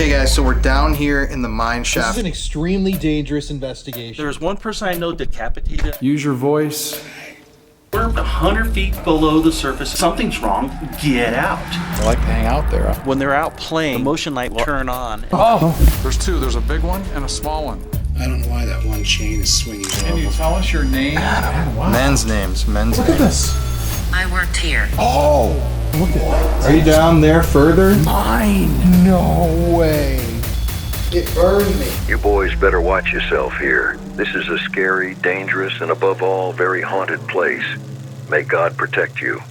Okay guys, so we're down here in the mine shaft. This is an extremely dangerous investigation. There's one person I know decapitated. Use your voice. We're 100 feet below the surface. Something's wrong. Get out. I like to hang out there. When they're out playing, the motion light will turn on. Oh! There's two. There's a big one and a small one. I don't know why that one chain is swinging. Can you tell us your name? Wow. Men's names. Look at this. I worked here. Oh! Look at that. Are you down there further? Mine! No way. It burned me. You boys better watch yourself here. This is a scary, dangerous, and above all, very haunted place. May God protect you.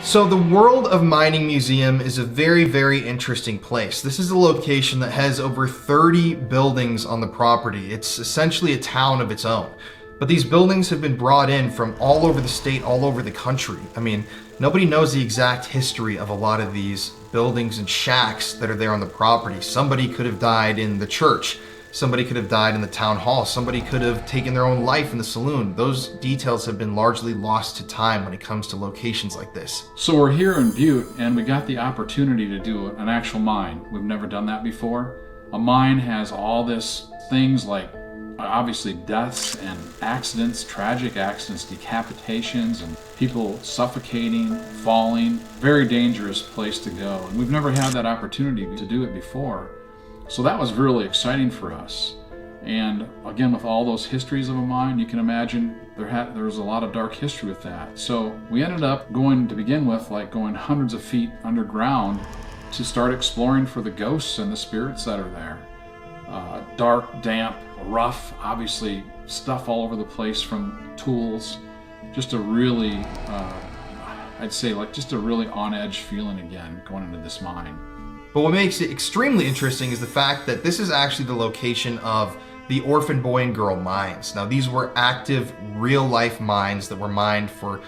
So the World of Mining Museum is a very, very interesting place. This is a location that has over 30 buildings on the property. It's essentially a town of its own. But these buildings have been brought in from all over the state, all over the country. I mean, nobody knows the exact history of a lot of these buildings and shacks that are there on the property. Somebody could have died in the church. Somebody could have died in the town hall. Somebody could have taken their own life in the saloon. Those details have been largely lost to time when it comes to locations like this. So we're here in Butte, and we got the opportunity to do an actual mine. We've never done that before. A mine has all this things like obviously deaths and accidents, tragic accidents, decapitations, and people suffocating, falling. Very dangerous place to go. And we've never had that opportunity to do it before. So that was really exciting for us. And again, with all those histories of a mine, you can imagine there was a lot of dark history with that. So we ended up going, to begin with, like going hundreds of feet underground to start exploring for the ghosts and the spirits that are there. Dark, damp, rough, obviously stuff all over the place from tools. Just a really, I'd say like just a really on edge feeling again going into this mine. But what makes it extremely interesting is the fact that this is actually the location of the Orphan Boy and Girl mines. Now these were active, real life mines that were mined for,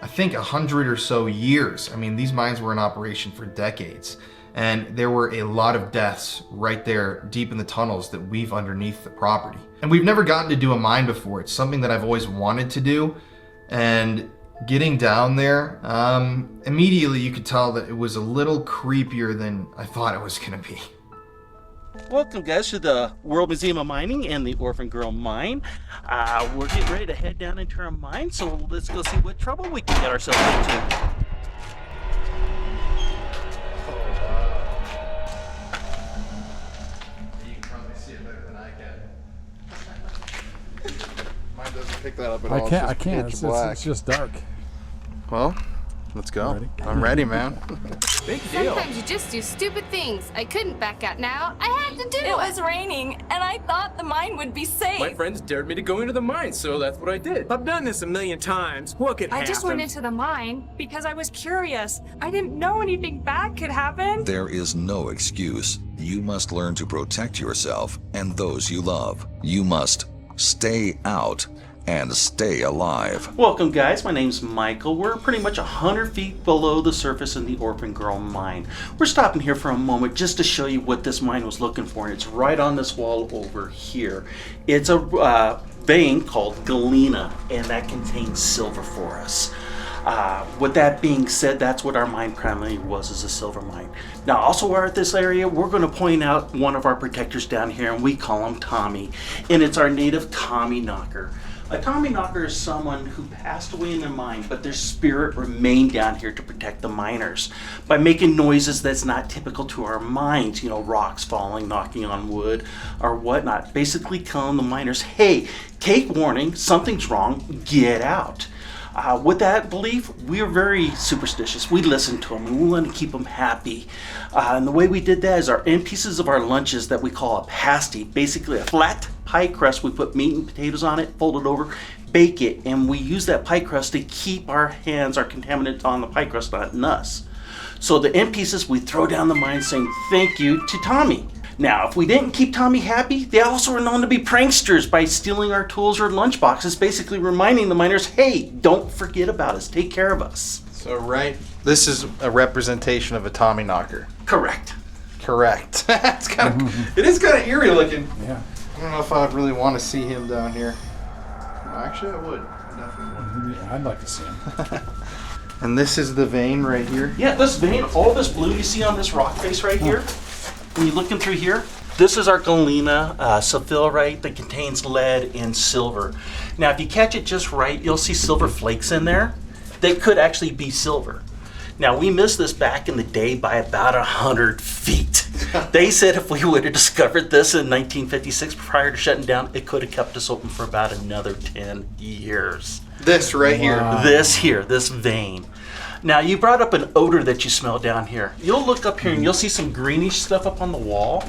I think, 100 or so years. I mean, these mines were in operation for decades. And there were a lot of deaths right there deep in the tunnels that weave underneath the property. And we've never gotten to do a mine before. It's something that I've always wanted to do. And getting down there, immediately you could tell that it was a little creepier than I thought it was gonna be. Welcome, guys, to the World Museum of Mining and the Orphan Girl Mine. We're getting ready to head down into our mine, so let's go see what trouble we can get ourselves into. Pick that up at all. I can't. It's just dark. Well, let's go. I'm ready, man. Big deal. Sometimes you just do stupid things. I couldn't back out now. I had to do it. It was raining, and I thought the mine would be safe. My friends dared me to go into the mine, so that's what I did. I've done this a million times. What could happen? I just went into the mine because I was curious. I didn't know anything bad could happen. There is no excuse. You must learn to protect yourself and those you love. You must stay out and stay alive. Welcome, guys. My name's Michael. We're pretty much 100 feet below the surface in the Orphan Girl mine. We're stopping here for a moment just to show you what this mine was looking for. And it's right on this wall over here. It's a vein called galena, and that contains silver for us. With that being said, that's what our mine primarily was, is a silver mine. Now, also we're at this area, we're going to point out one of our protectors down here, and we call him Tommy. And it's our native Tommy knocker. A Tommy knocker is someone who passed away in the mine, but their spirit remained down here to protect the miners by making noises that's not typical to our mines, you know, rocks falling, knocking on wood, or whatnot. Basically telling the miners, hey, take warning, something's wrong, get out. With that belief, we are very superstitious. We listen to them and we want to keep them happy. And the way we did that is our end pieces of our lunches that we call a pasty, basically a flat pie crust. We put meat and potatoes on it, fold it over, bake it, and we use that pie crust to keep our hands, our contaminants on the pie crust, not in us. So the end pieces we throw down the mine saying thank you to Tommy. Now, if we didn't keep Tommy happy, they also were known to be pranksters by stealing our tools or lunch boxes, basically reminding the miners, hey, don't forget about us, take care of us. So, this is a representation of a Tommy knocker. Correct. It's kind of, it is kind of eerie looking. Yeah. I don't know if I'd really want to see him down here. Actually, I would. I definitely would. Yeah, I'd like to see him. And this is the vein right here? Yeah, this vein, all this blue you see on this rock face right here, when you're looking through here, this is our galena sulfurite that contains lead and silver. Now, if you catch it just right, you'll see silver flakes in there. They could actually be silver. Now, we missed this back in the day by about 100 feet. They said if we would have discovered this in 1956 prior to shutting down, it could have kept us open for about another 10 years. This right here. This vein. Now, you brought up an odor that you smell down here. You'll look up here and you'll see some greenish stuff up on the wall.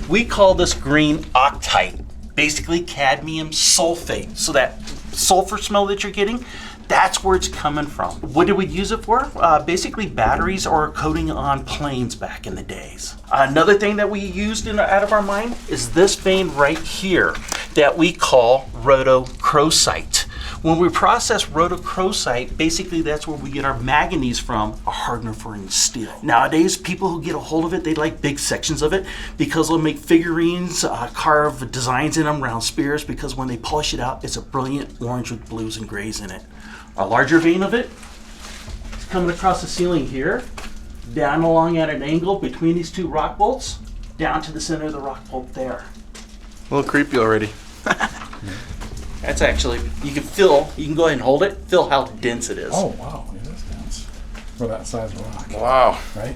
We call this green octite, basically cadmium sulfate. So that sulfur smell that you're getting, that's where it's coming from. What did we use it for? Basically batteries or coating on planes back in the days. Another thing that we used out of our mine is this vein right here that we call rhodochrosite. When we process rhodochrosite, basically that's where we get our manganese from, a hardener for steel. Nowadays, people who get a hold of it, they like big sections of it because they'll make figurines, carve designs in them around spears, because when they polish it out, it's a brilliant orange with blues and grays in it. A larger vein of it is coming across the ceiling here, down along at an angle between these two rock bolts, down to the center of the rock bolt there. A little creepy already. That's actually, you can go ahead and hold it, feel how dense it is. Oh, wow. It is dense for that size of rock. Wow. Right?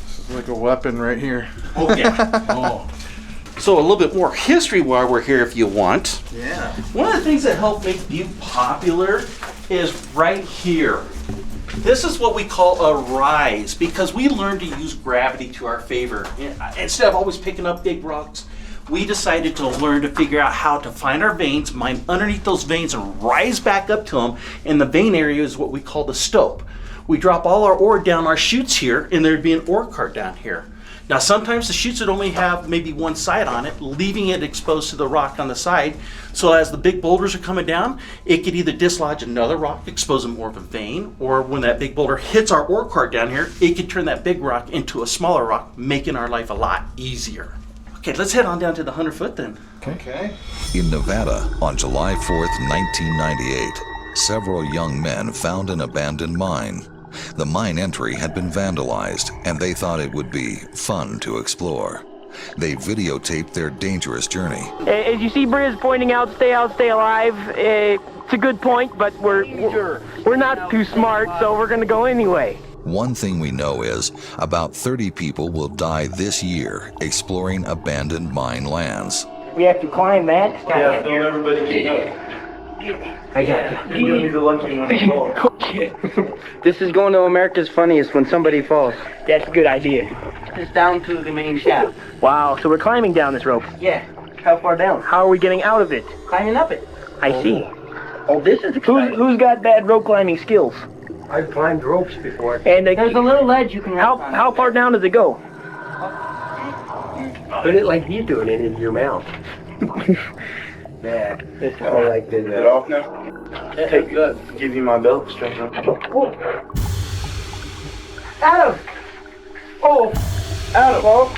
This is like a weapon right here. Oh, yeah. Oh. So a little bit more history while we're here if you want. Yeah. One of the things that helped make Butte popular is right here. This is what we call a rise, because we learned to use gravity to our favor. Instead of always picking up big rocks, we decided to learn to figure out how to find our veins, mine underneath those veins, and rise back up to them. And the vein area is what we call the stope. We drop all our ore down our chutes here, and there'd be an ore cart down here. Now, sometimes the chutes would only have maybe one side on it, leaving it exposed to the rock on the side. So as the big boulders are coming down, it could either dislodge another rock, exposing more of a vein, or when that big boulder hits our ore cart down here, it could turn that big rock into a smaller rock, making our life a lot easier. Okay, let's head on down to the 100-foot then. Okay. In Nevada, on July 4th, 1998, several young men found an abandoned mine. The mine entry had been vandalized, and they thought it would be fun to explore. They videotaped their dangerous journey. As you see Briz pointing out, stay alive. It's a good point, but we're not too smart, so we're going to go anyway. One thing we know is about 30 people will die this year exploring abandoned mine lands. We have to climb that. Yeah, don't everybody keep up. I got you. You're gonna be the lucky one to fall. Okay. This is going to America's Funniest when somebody falls. That's a good idea. It's down to the main shaft. Wow, so we're climbing down this rope. Yeah. How far down? How are we getting out of it? Climbing up it. I see. Oh, this is exciting. Who's got bad rope climbing skills? I've climbed ropes before. And there's a little ledge you can how far down does it go? Put it like you doing it in your mouth. Yeah, it's kind of like this. Is it off now? Take that. Give you my belt. Straight up. Adam! Oh! Adam! Oh!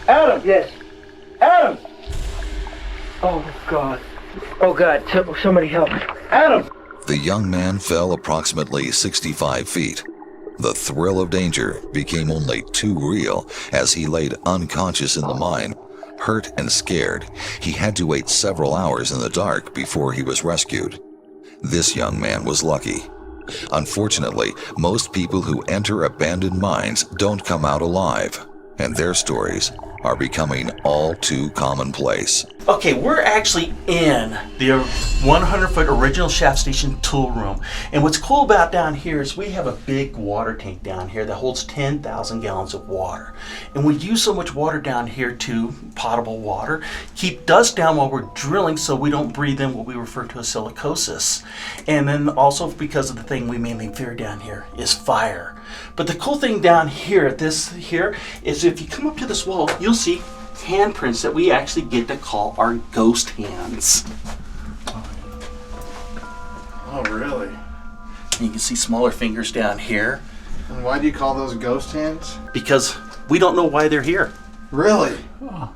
Adam! Yes. Adam! Oh, God. Oh, God. Somebody help. Adam! The young man fell approximately 65 feet. The thrill of danger became only too real as he laid unconscious in the mine. Hurt and scared, he had to wait several hours in the dark before he was rescued. This young man was lucky. Unfortunately, most people who enter abandoned mines don't come out alive, and their stories are becoming all too commonplace. Okay, we're actually in the 100-foot original shaft station tool room. And what's cool about down here is we have a big water tank down here that holds 10,000 gallons of water. And we use so much water down here to potable water, keep dust down while we're drilling so we don't breathe in what we refer to as silicosis. And then also because of the thing we mainly fear down here is fire. But the cool thing down here, is if you come up to this wall, you'll see handprints that we actually get to call our ghost hands. Oh, really? You can see smaller fingers down here. And why do you call those ghost hands? Because we don't know why they're here. Really? Oh.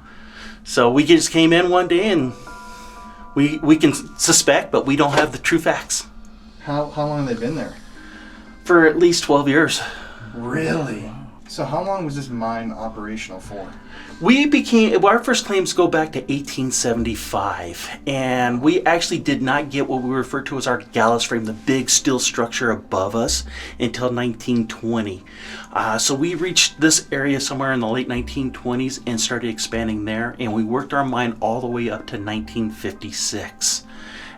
So we just came in one day and we can suspect, but we don't have the true facts. How long have they been there? For at least 12 years. Really? So how long was this mine operational for? Our first claims go back to 1875, and we actually did not get what we refer to as our gallows frame, the big steel structure above us, until 1920. So we reached this area somewhere in the late 1920s and started expanding there, and we worked our mine all the way up to 1956.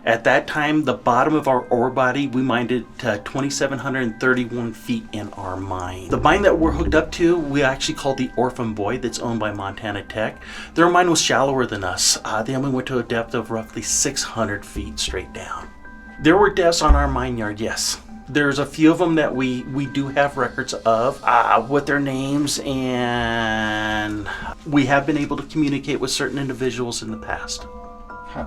At that time, the bottom of our ore body, we mined it to 2,731 feet in our mine. The mine that we're hooked up to, we actually call the Orphan Boy, that's owned by Montana Tech. Their mine was shallower than us. They only went to a depth of roughly 600 feet straight down. There were deaths on our mine yard, yes. There's a few of them that we do have records of with their names, and we have been able to communicate with certain individuals in the past.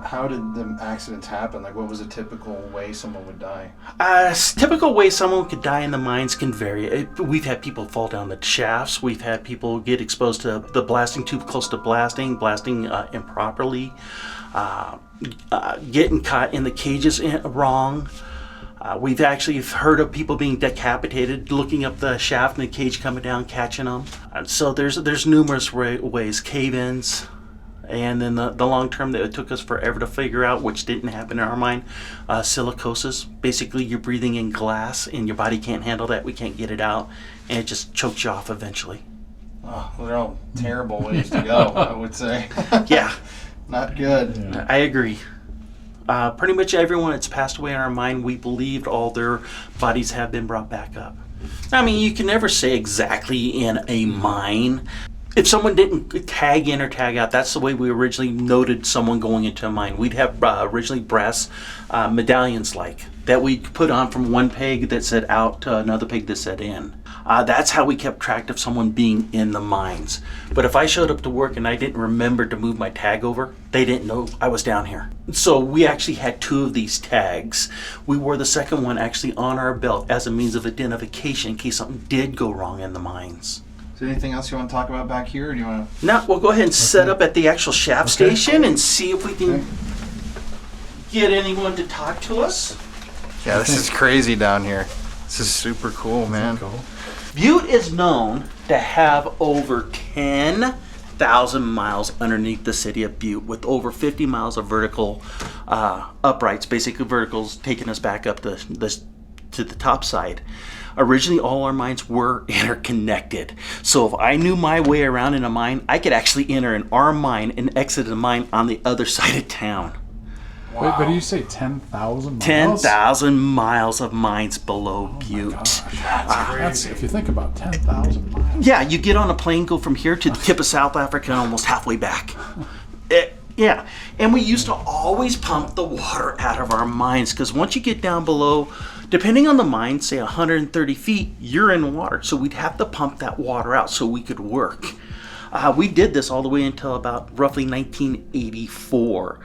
How did the accidents happen? Like, what was a typical way someone would die? Typical way someone could die in the mines can vary. We've had people fall down the shafts. We've had people get exposed to the blasting tube close to blasting improperly, getting caught in the cages wrong. We've actually heard of people being decapitated, looking up the shaft and the cage coming down, catching them. So there's numerous ways, cave-ins. And then the long term that it took us forever to figure out, which didn't happen in our mine, silicosis. Basically, you're breathing in glass and your body can't handle that. We can't get it out, and it just chokes you off eventually. Oh, they're all terrible ways to go, I would say. Yeah. Not good. Yeah. I agree. Pretty much everyone that's passed away in our mine, we believed all their bodies have been brought back up. I mean, you can never say exactly in a mine. If someone didn't tag in or tag out, that's the way we originally noted someone going into a mine. We'd have originally brass medallions that we put on from one peg that said out to another peg that said in. That's how we kept track of someone being in the mines. But if I showed up to work and I didn't remember to move my tag over, they didn't know I was down here. So we actually had 2 of these tags. We wore the second one actually on our belt as a means of identification in case something did go wrong in the mines. Is there anything else you want to talk about back here, or do you want to? No, we'll go ahead and set up at the actual shaft station and see if we can get anyone to talk to us. Yeah, this is crazy down here. This is super cool, man. Butte is known to have over 10,000 miles underneath the city of Butte, with over 50 miles of vertical uprights, basically verticals taking us back up to the top side. Originally, all our mines were interconnected. So if I knew my way around in a mine, I could actually enter in our mine and exit a mine on the other side of town. Wow. Wait, but did you say 10,000 miles? 10,000 miles of mines below Butte. That's, if you think about 10,000 miles. Yeah, you get on a plane, go from here to the tip of South Africa and almost halfway back. Yeah, and we used to always pump the water out of our mines, because once you get down below, depending on the mine, say 130 feet, you're in water. So we'd have to pump that water out so we could work. We did this all the way until about roughly 1984.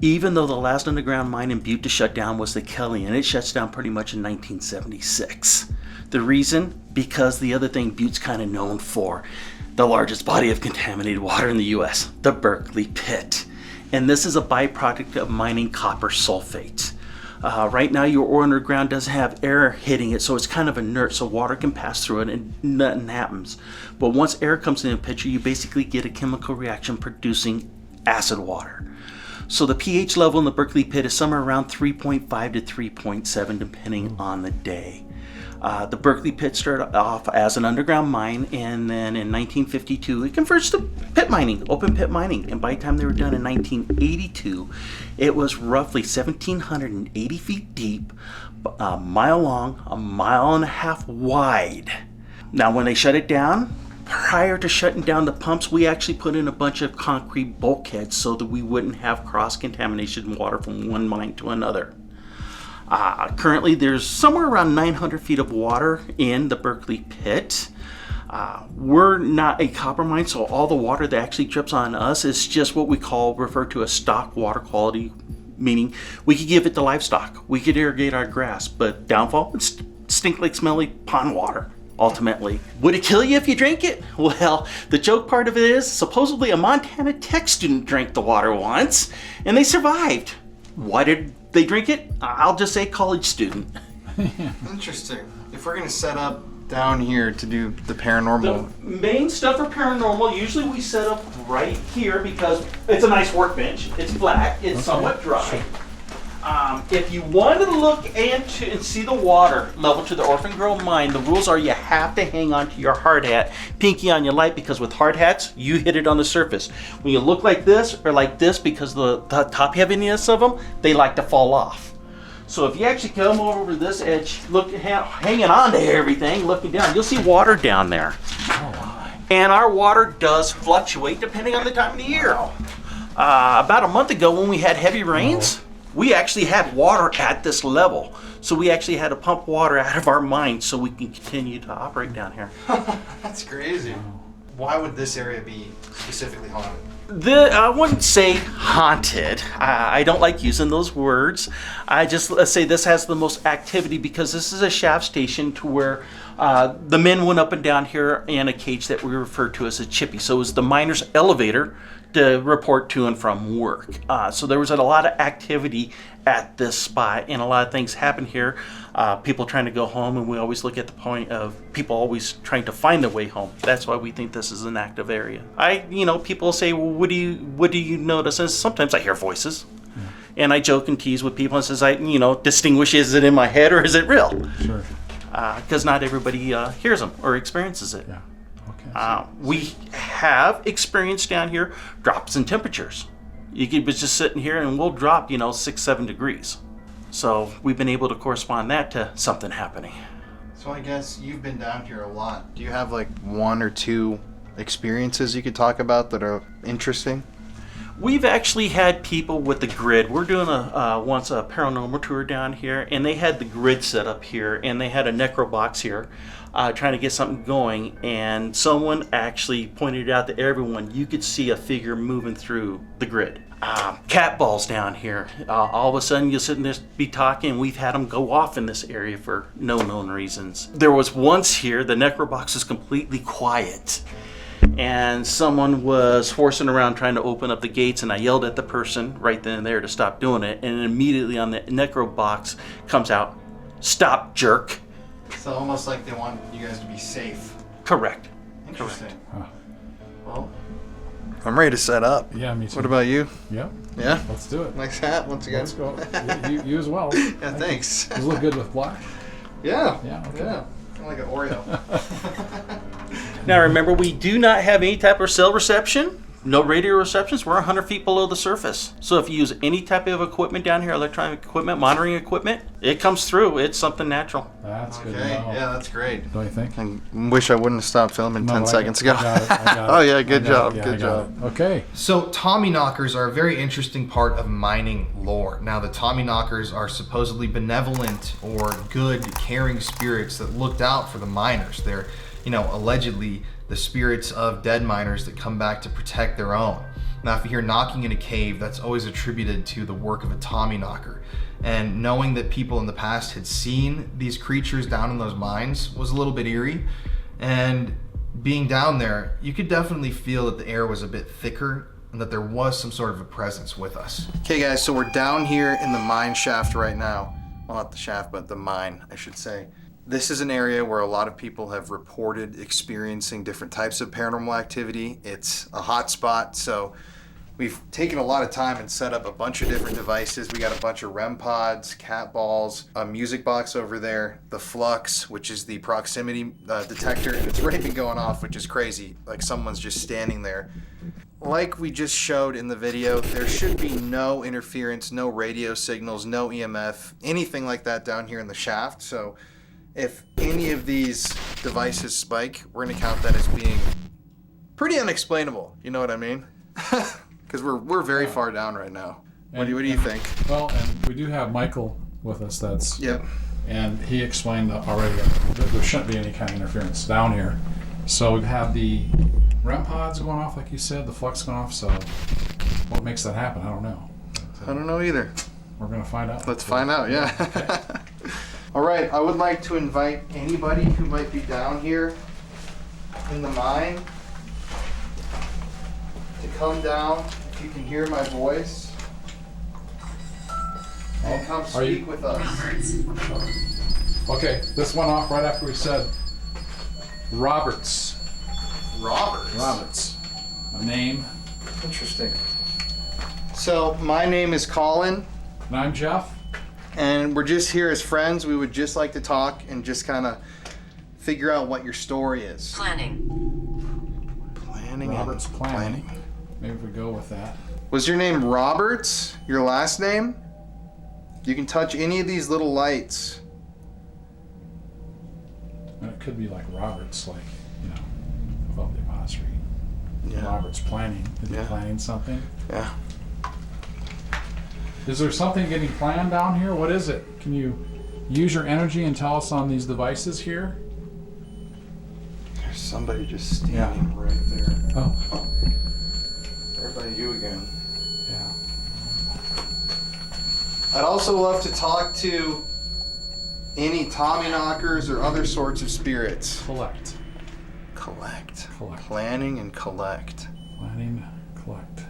Even though the last underground mine in Butte to shut down was the Kelly, and it shuts down pretty much in 1976. The reason? Because the other thing Butte's kind of known for, the largest body of contaminated water in the U.S., the Berkeley Pit. And this is a byproduct of mining copper sulfate. Right now, your ore underground doesn't have air hitting it, so it's kind of inert, so water can pass through it and nothing happens. But once air comes in the picture, you basically get a chemical reaction producing acid water. So the pH level in the Berkeley Pit is somewhere around 3.5 to 3.7, depending on the day. The Berkeley Pit started off as an underground mine, and then in 1952 it converts to pit mining, open pit mining. And by the time they were done in 1982, it was roughly 1,780 feet deep, a mile long, a mile and a half wide. Now when they shut it down, prior to shutting down the pumps, we actually put in a bunch of concrete bulkheads so that we wouldn't have cross-contamination water from one mine to another. Currently, there's somewhere around 900 feet of water in the Berkeley Pit. We're not a copper mine, so all the water that actually drips on us is just what we refer to as stock water quality, meaning we could give it to livestock. We could irrigate our grass, but downfall, it stink like smelly pond water. Ultimately, would it kill you if you drank it? Well, the joke part of it is supposedly a Montana Tech student drank the water once and they survived. Why did they drink it? I'll just say college student. Interesting. if we're gonna set up down here to do the paranormal, The main stuff for paranormal, usually we set up right here because it's a nice workbench. It's flat, it's somewhat dry. If you want to look and see the water level to the Orphan Girl mine, the rules are you have to hang on to your hard hat, pinky on your light, because with hard hats, you hit it on the surface. When you look like this or like this, because the top heaviness of them, they like to fall off. So if you actually come over this edge, hanging on to everything, looking down, you'll see water down there. And our water does fluctuate depending on the time of the year. About a month ago when we had heavy rains, we actually had water at this level. So we actually had to pump water out of our mine so we can continue to operate down here. that's crazy. Why would this area be specifically haunted? I wouldn't say haunted. I don't like using those words. I just say this has the most activity because this is a shaft station to where the men went up and down here in a cage that we refer to as a chippy. So it was the miner's elevator to report to and from work. So there was a lot of activity at this spot, and a lot of things happen here. People trying to go home, and we always look at the point of people always trying to find their way home. That's why we think this is an active area. People say, well, what do you notice? And sometimes I hear voices, and I joke and tease with people and says, distinguish, is it in my head or is it real? Sure. Because not everybody hears them or experiences it. Yeah. We have experienced down here drops in temperatures. You could be just sitting here and we'll drop, 6-7 degrees. So we've been able to correspond that to something happening. So I guess you've been down here a lot. Do you have like one or two experiences you could talk about that are interesting? We've actually had people with the grid. We're doing once a paranormal tour down here, and they had the grid set up here, and they had a necro box here, trying to get something going. And someone actually pointed out to everyone, you could see a figure moving through the grid. Cat balls down here. All of a sudden, you'll sit and just be talking, and we've had them go off in this area for no known reasons. There was once here, the necro box is completely quiet. And someone was forcing around trying to open up the gates, and I yelled at the person right then and there to stop doing it, and immediately on the necro box comes out, "Stop, jerk." So almost like they want you guys to be safe. Correct. Interesting. Correct. Well, I'm ready to set up. Yeah, me too. What about you? Yeah. Yeah? Let's do it. Nice hat once again. Let's go. You as well. Yeah, thanks. Does it look good with black? Yeah. Yeah, okay. Yeah. Kind of like an Oreo. Now remember, we do not have any type of cell reception, no radio receptions. We're 100 feet below the surface. So if you use any type of equipment down here, electronic equipment, monitoring equipment, it comes through. It's something natural. That's good to Okay, know. yeah, that's great. Don't you think? I wish I wouldn't have stopped filming 10 seconds ago. I got it. Oh yeah, good job, Yeah, good job. Okay. So tommyknockers are a very interesting part of mining lore. Now the tommyknockers are supposedly benevolent or good, caring spirits that looked out for the miners. They're, allegedly the spirits of dead miners that come back to protect their own. Now if you hear knocking in a cave, that's always attributed to the work of a tommyknocker. And knowing that people in the past had seen these creatures down in those mines was a little bit eerie. And being down there, you could definitely feel that the air was a bit thicker and that there was some sort of a presence with us. Okay guys, so we're down here in the mine shaft right now. Well, not the shaft, but the mine, I should say. This is an area where a lot of people have reported experiencing different types of paranormal activity. It's a hot spot, so we've taken a lot of time and set up a bunch of different devices. We got a bunch of REM pods, cat balls, a music box over there, the flux, which is the proximity detector, and it's already been going off, which is crazy. Like someone's just standing there. Like we just showed in the video, there should be no interference, no radio signals, no EMF, anything like that down here in the shaft. So if any of these devices spike, we're gonna count that as being pretty unexplainable. You know what I mean? Because we're very far down right now. What do you think? Well, and we do have Michael with us. That's yep. And he explained already that there shouldn't be any kind of interference down here. So we have the REM pods going off, like you said, the flux going off. So what makes that happen? I don't know. I don't know either. We're gonna find out. Let's find out. Yeah. Okay. All right. I would like to invite anybody who might be down here in the mine to come down, if you can hear my voice, and come speak with us. Okay, this went off right after we said Roberts. Roberts. A name. Interesting. So, my name is Colin. And I'm Jeff. And we're just here as friends. We would just like to talk and just kind of figure out what your story is. Planning. Roberts planning. Maybe we go with that. Was your name Roberts? Your last name? You can touch any of these little lights. And it could be like Roberts, like, you know, above the apostrophe. Yeah. Roberts planning. Is he Yeah. planning something? Yeah. Is there something getting planned down here? What is it? Can you use your energy and tell us on these devices here? There's somebody just standing right there. Oh. Everybody, you again. Yeah. I'd also love to talk to any tommyknockers or other sorts of spirits. Collect. Planning and collect. Planning, collect.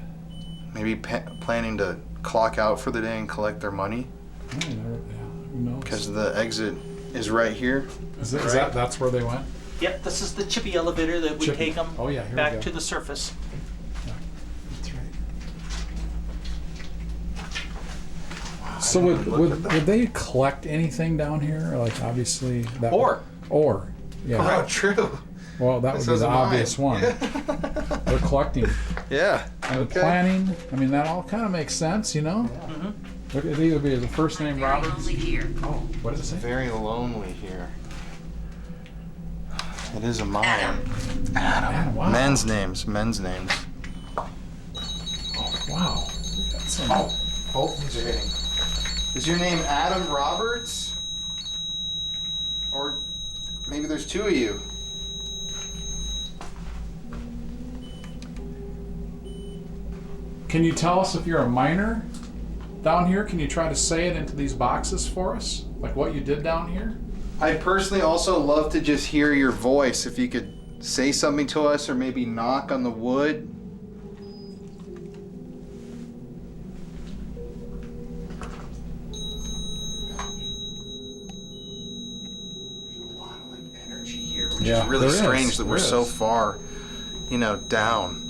Maybe planning to clock out for the day and collect their money. Yeah, who knows? Because the exit is right here. Is that's where they went? Yep, this is the chippy elevator that would take them back to the surface. That's right. So would they collect anything down here? Like obviously that Ore. Yeah. Oh, true. Well, that would be the obvious one. They're collecting. Yeah. And planning. I mean, that all kind of makes sense, you know. Yeah. Mm-hmm. It'd either be the first name Roberts. Oh, what does it say? Very lonely here. It is a mine. Adam. Wow. Men's names. Oh, wow. Both of these are hitting. Is your name Adam Roberts? Or maybe there's two of you. Can you tell us if you're a miner down here? Can you try to say it into these boxes for us? Like what you did down here? I'd personally also love to just hear your voice. If you could say something to us or maybe knock on the wood. There's a lot of energy here, which is really strange that we're so far, down.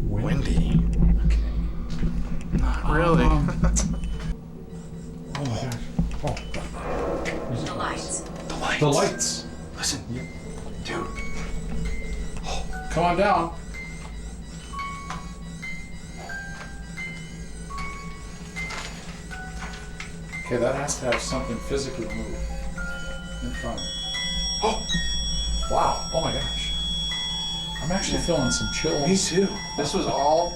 Windy. Okay. Not really. Oh my gosh. Oh. The lights. The lights. Listen, dude. Come on down. Okay, that has to have something physically move in front of it. Oh! Wow. Oh my gosh. I'm actually feeling some chills. Me too. This was all...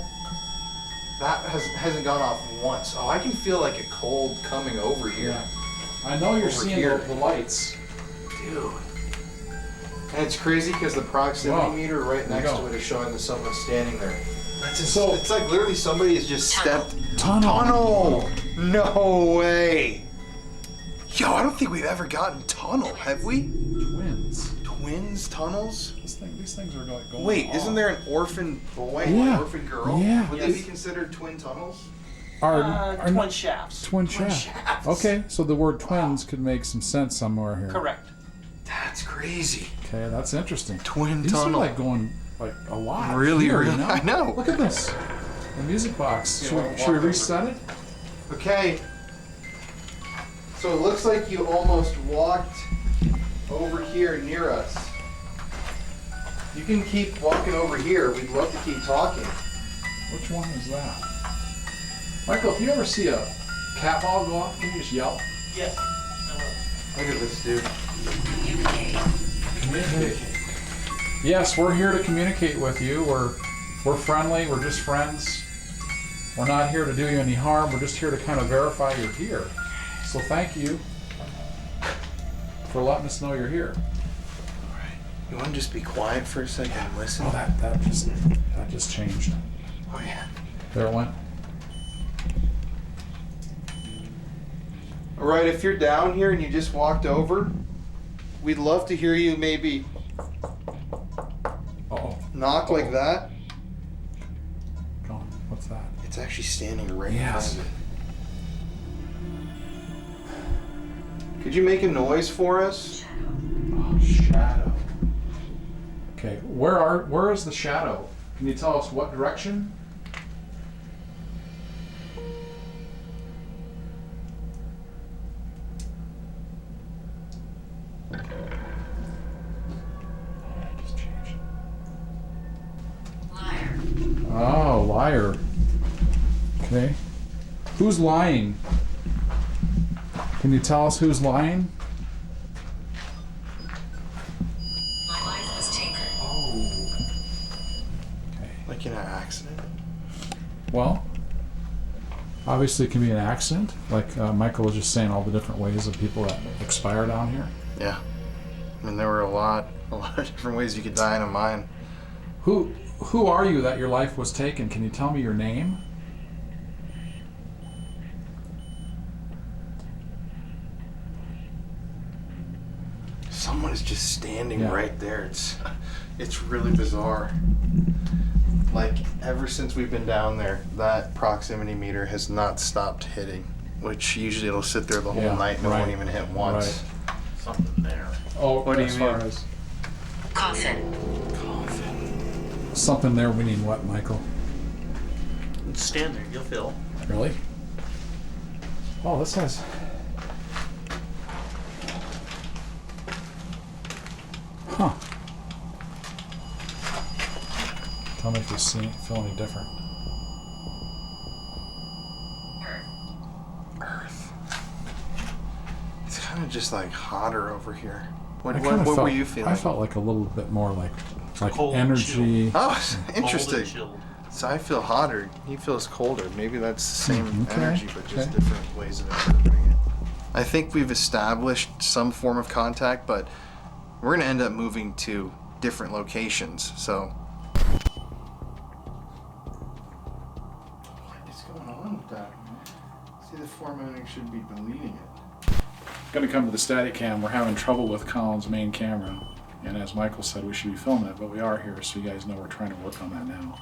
That hasn't gone off once. Oh, I can feel like a cold coming over here. Yeah. I know you're seeing the lights. Dude. And it's crazy because the proximity meter right next to it is showing that someone's standing there. So it's like literally somebody has just stepped... Tunnel! No way! Yo, I don't think we've ever gotten tunnel, have we? Twins tunnels? These things are going Wait, on. isn't there an orphan boy and an orphan girl? Yeah. Would they be considered twin tunnels? Twin shafts. Twin shafts. Okay, so the word twins could make some sense somewhere here. Correct. That's crazy. Okay, that's interesting. Twin These tunnel. are like going like a lot. Really, here, really? You know? I know. Look at this. The music box. Yeah, Should we reset it? Okay. So it looks like you almost walked over here near us. You can keep walking over here. We'd love to keep talking. Which one is that? Michael, if you ever see a cat ball go off, can you just yell? Yes. Look at this dude. Communicate. Yes, we're here to communicate with you. We're friendly. We're just friends. We're not here to do you any harm. We're just here to kind of verify you're here. So thank you for letting us know you're here. You want to just be quiet for a second and listen? Oh, that just changed. Oh yeah. There it went. All right, if you're down here and you just walked over, we'd love to hear you maybe knock like that. Go on. What's that? It's actually standing right in front of it. Could you make a noise for us? Oh, shadow. Okay, where is the shadow? Can you tell us what direction? Liar. Oh, liar. Okay. Who's lying? Can you tell us who's lying? My life was taken. Oh. Okay. Like in an accident? Well, obviously it can be an accident. Like Michael was just saying, all the different ways of people that expire down here. Yeah. I mean, there were a lot of different ways you could die in a mine. Who are you that your life was taken? Can you tell me your name? Someone is just standing right there. It's really bizarre. Like, ever since we've been down there, that proximity meter has not stopped hitting, which usually it'll sit there the whole night and it won't even hit once. Right. Something there. Oh, what do you mean? As Coffin. something there, we need what, Michael? Stand there, you'll feel. Really? Oh, this has... Huh. Tell me if you feel any different. Earth. It's kind of just like hotter over here. What were you feeling? I felt like a little bit more like cold, energy. Oh, interesting. Cold. So I feel hotter. He feels colder. Maybe that's the same Okay, energy, but just different ways of interpreting it. I think we've established some form of contact, but we're going to end up moving to different locations. So, what is going on with that? See, the formatting should be deleting it. Going to come to the Steadicam. We're having trouble with Colin's main camera, and as Michael said, we should be filming it, but we are here, so you guys know we're trying to work on that now.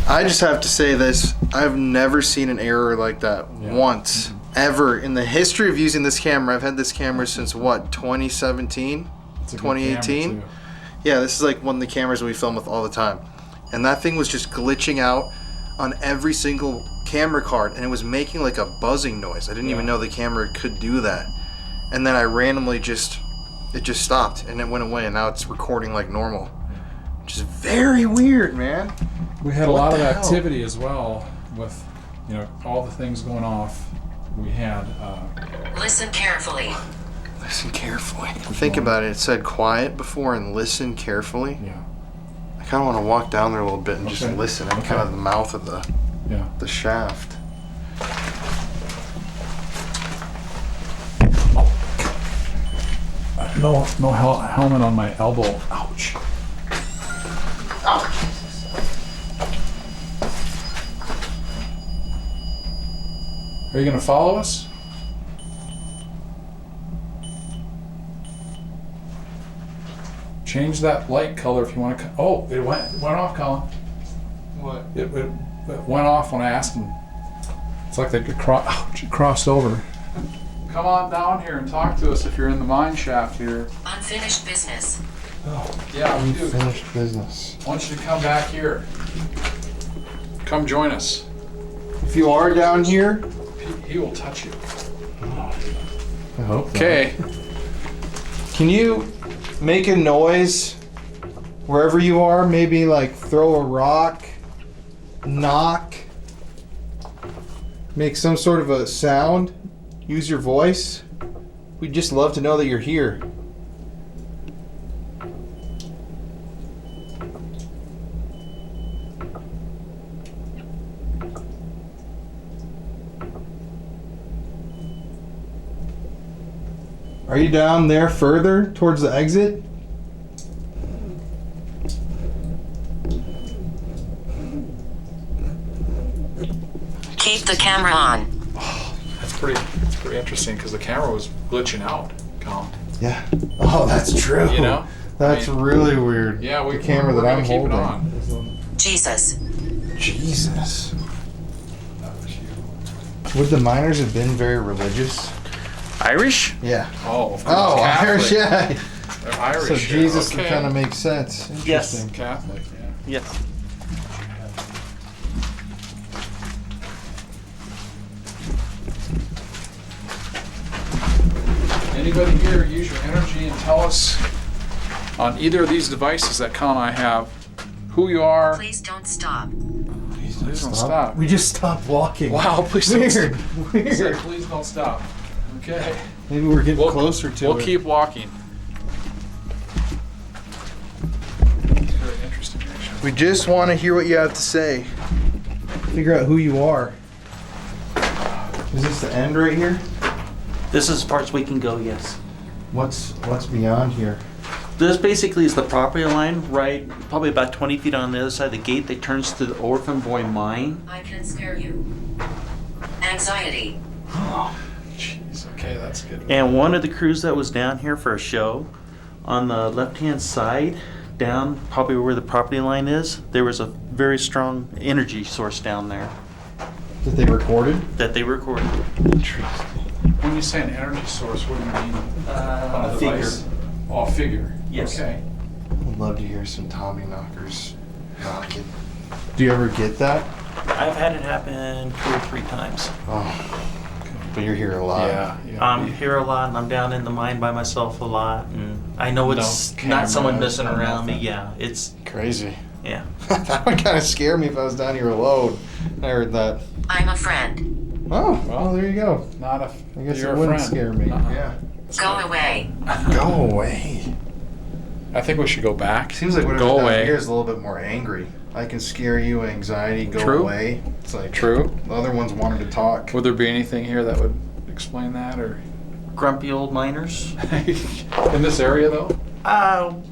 I just have to say this. I've never seen an error like that once, ever. In the history of using this camera, I've had this camera since what, 2017? 2018? Yeah, this is like one of the cameras we film with all the time. And that thing was just glitching out on every single camera card, and it was making like a buzzing noise. I didn't even know the camera could do that. And then I randomly it just stopped, and it went away, and now it's recording like normal. Which is very weird, man. We had a lot of activity as well with, all the things going off. We had... Listen carefully. Listen carefully. Think about it. It said quiet before and listen carefully. Yeah. I kind of want to walk down there a little bit and just listen at kind of the mouth of the shaft. No helmet on my elbow. Ouch. Oh, Are you going to follow us? Change that light color if you want to. Oh, it went off, Colin. What? It went off when I asked him. It's like they crossed over. Come on down here and talk to us if you're in the mine shaft here. Unfinished business. Oh, yeah, we do. Finished business. I want you to come back here. Come join us. If you are down here, he will touch you. I hope. Okay. Can you make a noise wherever you are? Maybe like throw a rock, knock, make some sort of a sound. Use your voice. We'd just love to know that you're here. Are you down there further towards the exit? Keep the camera on. Oh, that's pretty interesting because the camera was glitching out, Colin. Yeah. Oh, that's true. That's really weird. Yeah, the camera that I'm holding. Keep it on. Jesus. Jesus. Would the miners have been very religious? Irish? Yeah. Oh, of course. Oh, Catholic. Irish, yeah. They're Irish. So Jesus okay. kind of makes sense. Yes. Interesting. Catholic, yeah. Yes. Anybody here use your energy and tell us on either of these devices that Colin and I have who you are? Please don't stop. Please don't stop. We just stopped walking. Wow, please don't stop. Weird. He said, please don't stop. Okay. Maybe we're getting closer to it. We'll keep walking. Very interesting, actually. We just want to hear what you have to say. Figure out who you are. Is this the end right here? This is as far as we can go, yes. What's beyond here? This basically is the property line, right? Probably about 20 feet on the other side of the gate that turns to the Orphan Boy mine. I can scare you. Anxiety. Jeez, okay, that's good. And one of the crews that was down here for a show, on the left-hand side, down probably where the property line is, there was a very strong energy source down there That they recorded? that they recorded. Interesting. When you say an energy source, what do you mean? On the Figure. device? Oh, a figure. Yes. Okay. I'd love to hear some tommyknockers knocking. Do you ever get that? I've had it happen 2 or 3 times. Oh. But you're here a lot. Yeah. I'm here a lot, and I'm down in the mine by myself a lot, and I know it's not someone cameras, messing no around me. nothing. Yeah, it's Crazy. yeah. That would kind of scare me if I was down here alone. I heard that. I'm a friend. Oh, well, there you go. Not a. I guess you're it a wouldn't friend. scare me. Uh-uh. Yeah. Go away. Go away. I think we should go back. Seems like whatever's go down away. here is a little bit more angry. I can scare you, anxiety, go True. away. It's like True. the other ones wanted to talk. Would there be anything here that would explain that, or Grumpy old miners. in this area though?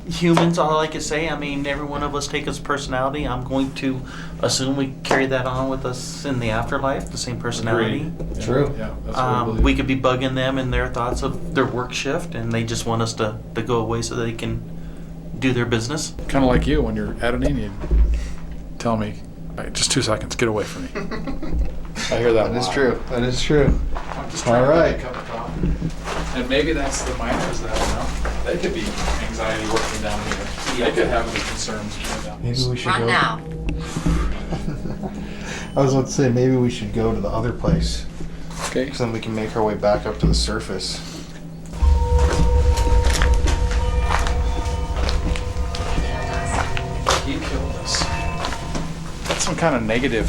Humans, all I can say. I mean, every one of us take us personality. I'm going to assume we carry that on with us in the afterlife, the same personality. Agreed. Yeah, True. Yeah, that's what I believe. We could be bugging them in their thoughts of their work shift, and they just want us to go away so they can do their business. Kind of like you when you're editing, you tell me, "All right, just 2 seconds, get away from me." I hear that. That is a lot. true. That is true. I'm just All trying right. to make a cup of coffee. And maybe that's the miners that, they could be anxiety working down here. They could have these concerns going down. Maybe we should Run go. now. I was about to say maybe we should go to the other place. Okay. So then we can make our way back up to the surface. He killed us. That's some kind of negative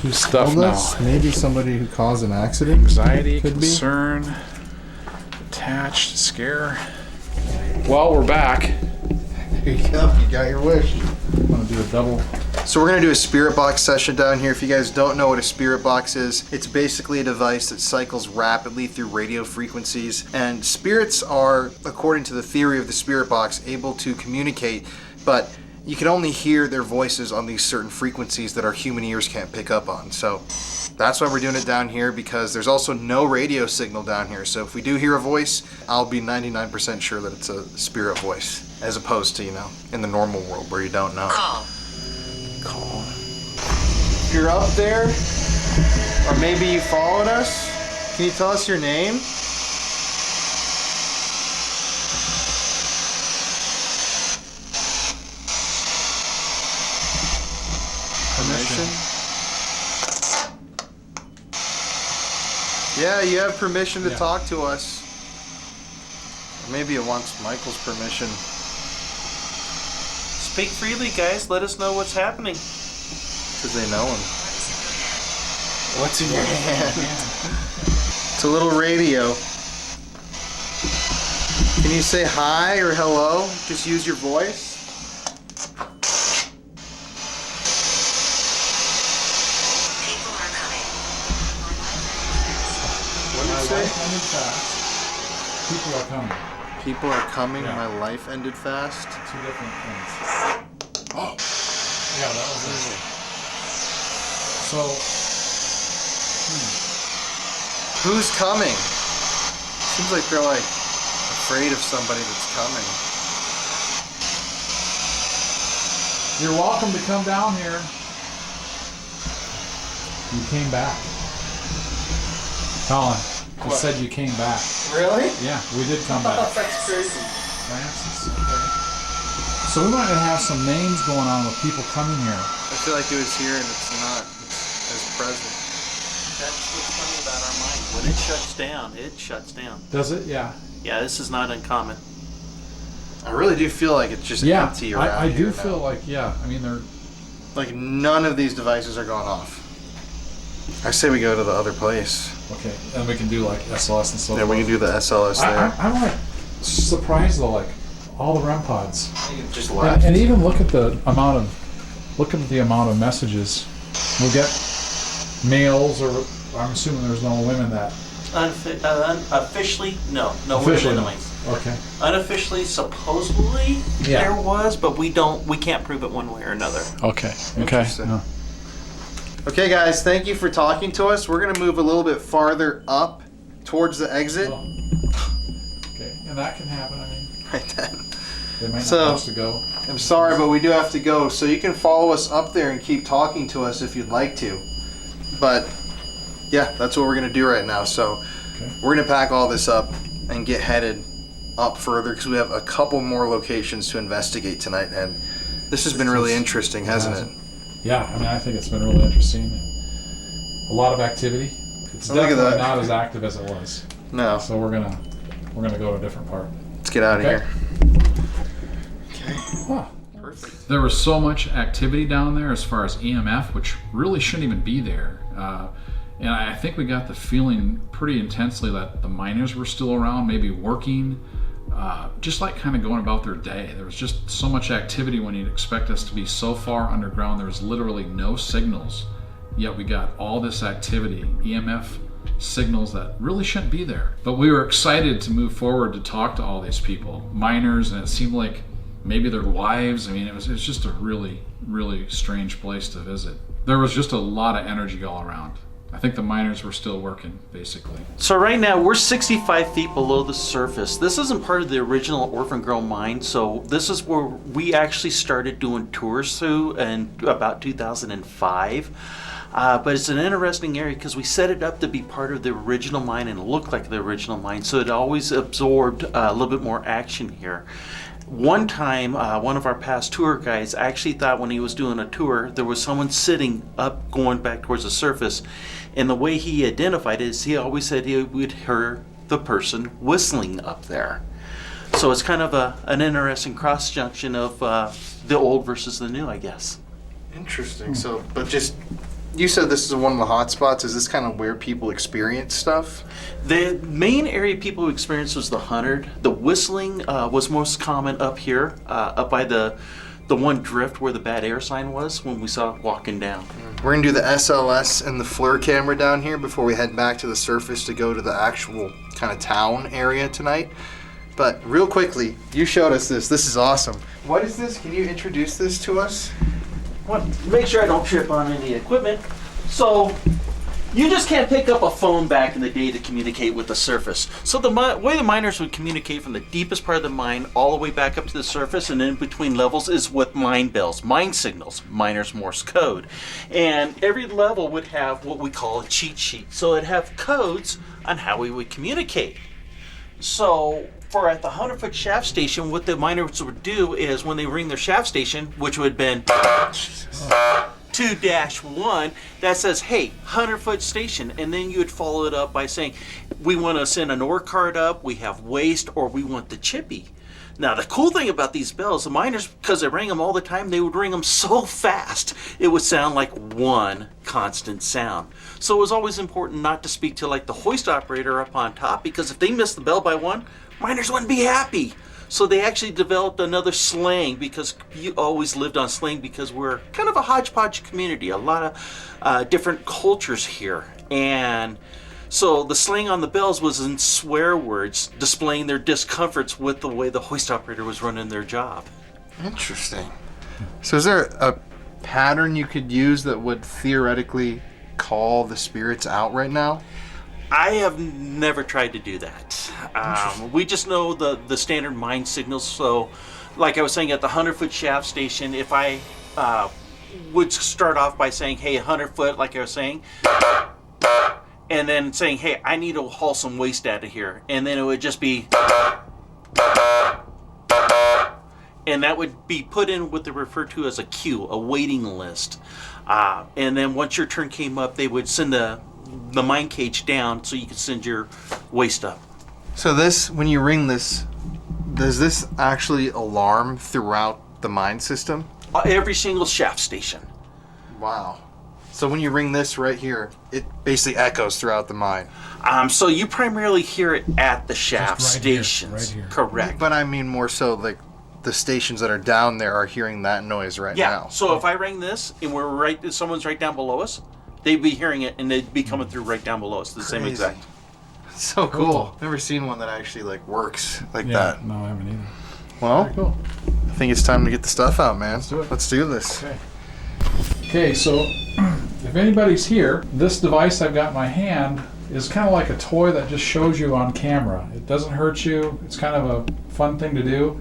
Who stuff killed now. us? Maybe somebody who caused an accident. Anxiety, Could be. concern, attached, scare. Well, we're back. There you go. You got your wish. I'm gonna do a double. So we're gonna do a spirit box session down here. If you guys don't know what a spirit box is, it's basically a device that cycles rapidly through radio frequencies. And spirits are, according to the theory of the spirit box, able to communicate, but you can only hear their voices on these certain frequencies that our human ears can't pick up on. So that's why we're doing it down here, because there's also no radio signal down here. So if we do hear a voice, I'll be 99% sure that it's a spirit voice, as opposed to, in the normal world where you don't know. Call. If you're up there, or maybe you followed us, can you tell us your name? Permission? Yeah, you have permission to talk to us. Or maybe it wants Michael's permission. Speak freely, guys. Let us know what's happening. Because they know him. What's in your hand? It's a little radio. Can you say hi or hello? Just use your voice. People are coming. What did you say? People are coming. People are coming. Yeah. My life ended fast. Two different things. Oh. Yeah, that was it. So. Who's coming? Seems like they're afraid of somebody that's coming. You're welcome to come down here. You came back. Colin. It said you came back. Really? Yeah, we did come back. That's crazy. Francis, okay. So we might have some names going on with people coming here. I feel like it was here and it's not as present. That's what's funny about our mind. When it shuts down, it shuts down. Does it? Yeah. Yeah, this is not uncommon. I really do feel like it's just empty around I do here feel now. like, yeah. I mean, they're... Like none of these devices are going off. I say we go to the other place. Okay, and we can do like SLS and so Yeah, we can do the SLS there. I'm like surprised though, like all the REM pods. Just left. And even look at the amount of messages. We'll get males, or I'm assuming there's no women that. Officially, no Officially, women in the no. lanes. Okay. Unofficially, supposedly Yeah. there was, but we can't prove it one way or another. Okay. Okay. Interesting. No. Okay, guys, thank you for talking to us. We're going to move a little bit farther up towards the exit. Okay, and that can happen. I mean, Right then. they might not So, want us to go. I'm sorry, but we do have to go. So you can follow us up there and keep talking to us if you'd like to. But yeah, that's what we're going to do right now. So we're going to pack all this up and get headed up further because we have a couple more locations to investigate tonight. And this has been really interesting, hasn't it? Yeah, I mean, I think it's been really interesting. A lot of activity. It's Look at definitely that. not as active as it was. No. So we're gonna go to a different part. Let's get out of here. There was so much activity down there as far as EMF, which really shouldn't even be there. And I think we got the feeling pretty intensely that the miners were still around, maybe working, just like kind of going about their day. There was just so much activity when you'd expect us to be so far underground. There was literally no signals, yet we got all this activity, EMF signals that really shouldn't be there. But we were excited to move forward to talk to all these people, miners, and it seemed like maybe their wives. I mean, it was just a really, really strange place to visit. There was just a lot of energy all around. I think the miners were still working, basically. So right now we're 65 feet below the surface. This isn't part of the original Orphan Girl mine, so this is where we actually started doing tours through in about 2005. But it's an interesting area because we set it up to be part of the original mine and look like the original mine, so it always absorbed a little bit more action here. One time, one of our past tour guides actually thought when he was doing a tour, there was someone sitting up going back towards the surface. And the way he identified it is he always said he would hear the person whistling up there. So it's kind of an interesting cross junction of the old versus the new, I guess. Interesting. So, but just, you said this is one of the hot spots. Is this kind of where people experience stuff? The main area people who experienced was the 100. The whistling was most common up here, up by the one drift where the bad air sign was when we saw it walking down. We're gonna do the SLS and the FLIR camera down here before we head back to the surface to go to the actual kind of town area tonight. But real quickly, you showed us this. This is awesome. What is this? Can you introduce this to us? Well, make sure I don't trip on any equipment. So, you just can't pick up a phone back in the day to communicate with the surface. So the way the miners would communicate from the deepest part of the mine all the way back up to the surface and in between levels is with mine bells, mine signals, miners' Morse code. And every level would have what we call a cheat sheet. So it'd have codes on how we would communicate. So for at the 100-foot shaft station, what the miners would do is when they ring their shaft station, which would have been 2-1, that says, hey, 100-foot station. And then you would follow it up by saying, we want to send an ore cart up, we have waste, or we want the chippy. Now, the cool thing about these bells, the miners, because they rang them all the time, they would ring them so fast, it would sound like one constant sound. So it was always important not to speak to like the hoist operator up on top, because if they missed the bell by one, miners wouldn't be happy. So they actually developed another slang, because you always lived on slang because we're kind of a hodgepodge community, a lot of different cultures here. And so the slang on the bells was in swear words, displaying their discomforts with the way the hoist operator was running their job. Interesting. So is there a pattern you could use that would theoretically call the spirits out right now? I have never tried to do that. We just know the standard mine signals. So, like I was saying, at the 100-foot shaft station, if I would start off by saying, hey, 100 foot, like I was saying, and then saying, hey, I need to haul some waste out of here. And then it would just be, and that would be put in what they refer to as a queue, a waiting list. And then once your turn came up, they would send the mine cage down so you could send your waste up. So this, when you ring this, does this actually alarm throughout the mine system? Every single shaft station. Wow. So when you ring this right here, it basically echoes throughout the mine. So you primarily hear it at the shaft stations. Right here. Correct. But I mean more so like the stations that are down there are hearing that noise right now. Yeah. So if I ring this and someone's right down below us, they'd be hearing it and they'd be coming through right down below us. The same exact. So cool. Never seen one that actually like works like that. No, I haven't either. Well, Very cool. I think it's time to get the stuff out, man. Let's do it. Let's do this. Okay, so if anybody's here, this device I've got in my hand is kind of like a toy that just shows you on camera. It doesn't hurt you. It's kind of a fun thing to do.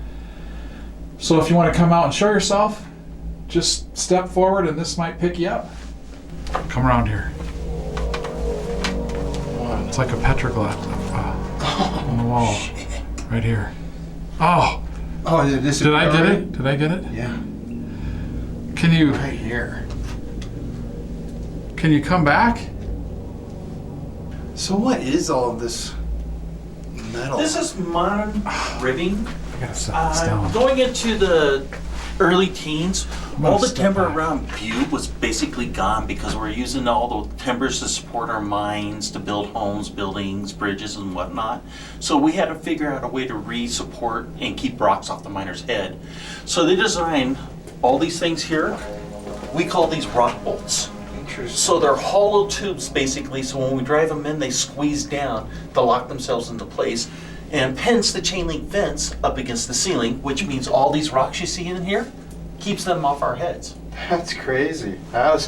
So if you want to come out and show yourself, just step forward and this might pick you up. Come around here. It's like a petroglyph on the wall. Right here. Oh! Oh, this Did I get it? Did I get it? Yeah. Can you... Right here. Can you come back? So what is all of this metal? This is modern ribbing. I gotta set this down. Going into the early teens, gonna all the step timber back. around Butte was basically gone because we're using all the timbers to support our mines, to build homes, buildings, bridges, and whatnot. So we had to figure out a way to re-support and keep rocks off the miner's head. So they designed all these things here. We call these rock bolts. So they're hollow tubes basically, so when we drive them in, they squeeze down to lock themselves into place, and pins the chain link fence up against the ceiling, which means all these rocks you see in here keeps them off our heads. That's crazy. I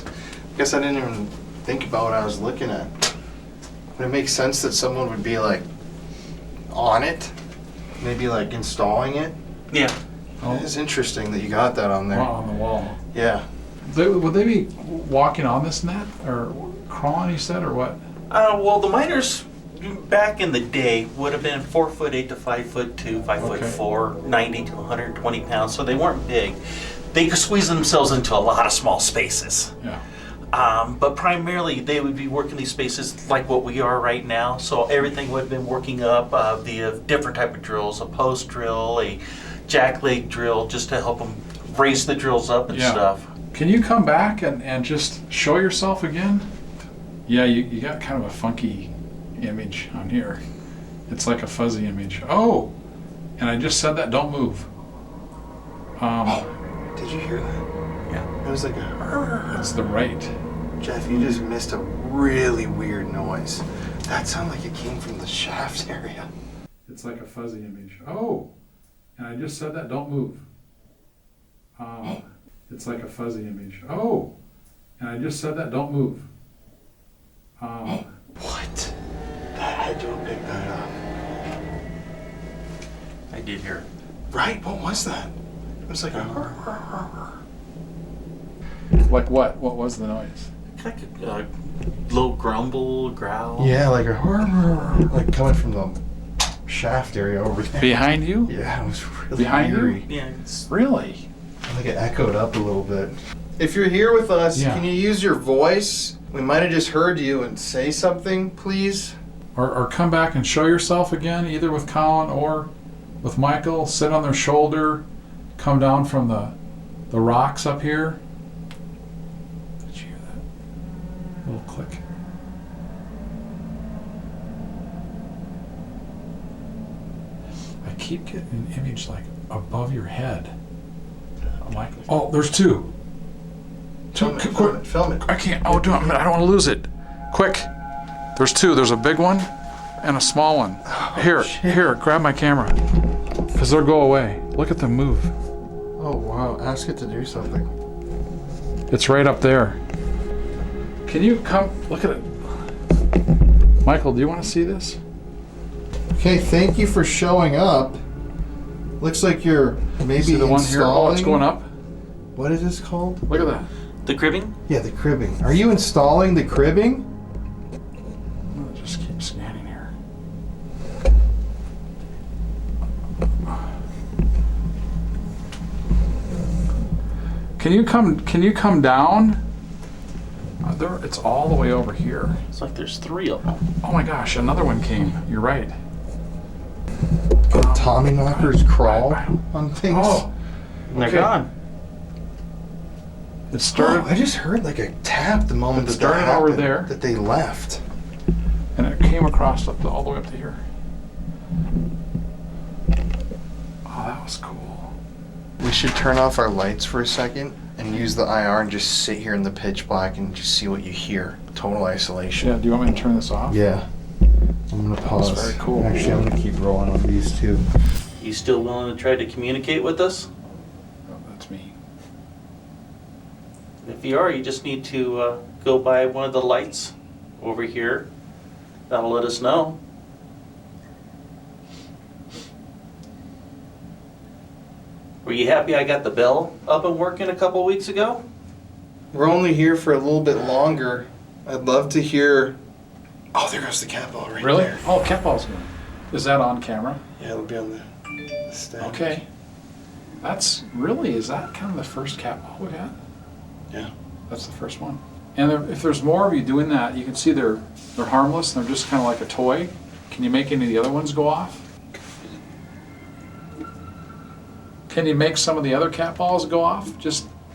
guess I didn't even think about what I was looking at. Would it make sense that someone would be like on it? Maybe like installing it? Yeah. It is interesting that you got that on there. Wow, on the wall. Yeah. Would they be walking on this net or crawling, you said, or what? Well, the miners back in the day would have been 4'8" to 5'2", 5'4", 90 to 120 pounds, so they weren't big. They could squeeze themselves into a lot of small spaces. Yeah. But primarily they would be working these spaces like what we are right now. So everything would have been working up via different type of drills, a post drill, a jack leg drill, just to help them raise the drills up and stuff. Can you come back and just show yourself again? Yeah, you got kind of a funky image on here. It's like a fuzzy image. Oh, and I just said that, don't move. Did you hear that? Yeah. It was like a... It's the right. Jeff, you just missed a really weird noise. That sounded like it came from the shaft area. It's like a fuzzy image. Oh, and I just said that, don't move. It's like a fuzzy image. Oh, and I just said that, don't move. What? That had to have picked that up. I did hear it. Right? What was that? It was like a... Like what? What was the noise? Like a low grumble, growl. Yeah, like a... Like coming from the shaft area over there. Behind you? Yeah, it was really Behind eerie. you? Yeah, it's... Really? I think it echoed up a little bit. If you're here with us, can you use your voice? We might have just heard you and say something, please. Or come back and show yourself again, either with Colin or with Michael. Sit on their shoulder, come down from the rocks up here. Did you hear that? Little click. I keep getting an image like above your head. Michael. Oh, there's two. Film it. I can't. Oh, I don't want to lose it. Quick. There's two. There's a big one and a small one. Here, grab my camera. Because they'll go away. Look at them move. Oh, wow. Ask it to do something. It's right up there. Can you come? Look at it. Michael, do you want to see this? Okay, thank you for showing up. Looks like you're maybe see the one here? Oh, it's going up. What is this called? Look at that. The cribbing? Yeah, the cribbing. Are you installing the cribbing? Can you come down? It's all the way over here. It's like there's 3 of them. Oh my gosh, another one came. You're right. Got tommyknockers crawl on things. Oh, And they're gone. It started. I just heard like a tap the moment It that started that over happened, there. that they left. And it came across all the way up to here. Oh, that was cool. We should turn off our lights for a second and use the IR and just sit here in the pitch black and just see what you hear. Total isolation. Yeah, do you want me to turn this off? Yeah. I'm gonna pause. That's very cool. Actually, I'm gonna keep rolling on these two. You still willing to try to communicate with us? Oh, that's me. If you are, you just need to go by one of the lights over here. That'll let us know. Were you happy I got the bell up and working a couple weeks ago? We're only here for a little bit longer. I'd love to hear. Oh, there goes the cat ball right Really? there. Oh, cat ball's good. Is that on camera? Yeah, it'll be on the stand. Okay. Is that kind of the first cat ball we've had? Yeah. That's the first one. And if there's more of you doing that, you can see they're harmless and they're just kind of like a toy. Can you make any of the other ones go off? Can you make some of the other cat balls go off?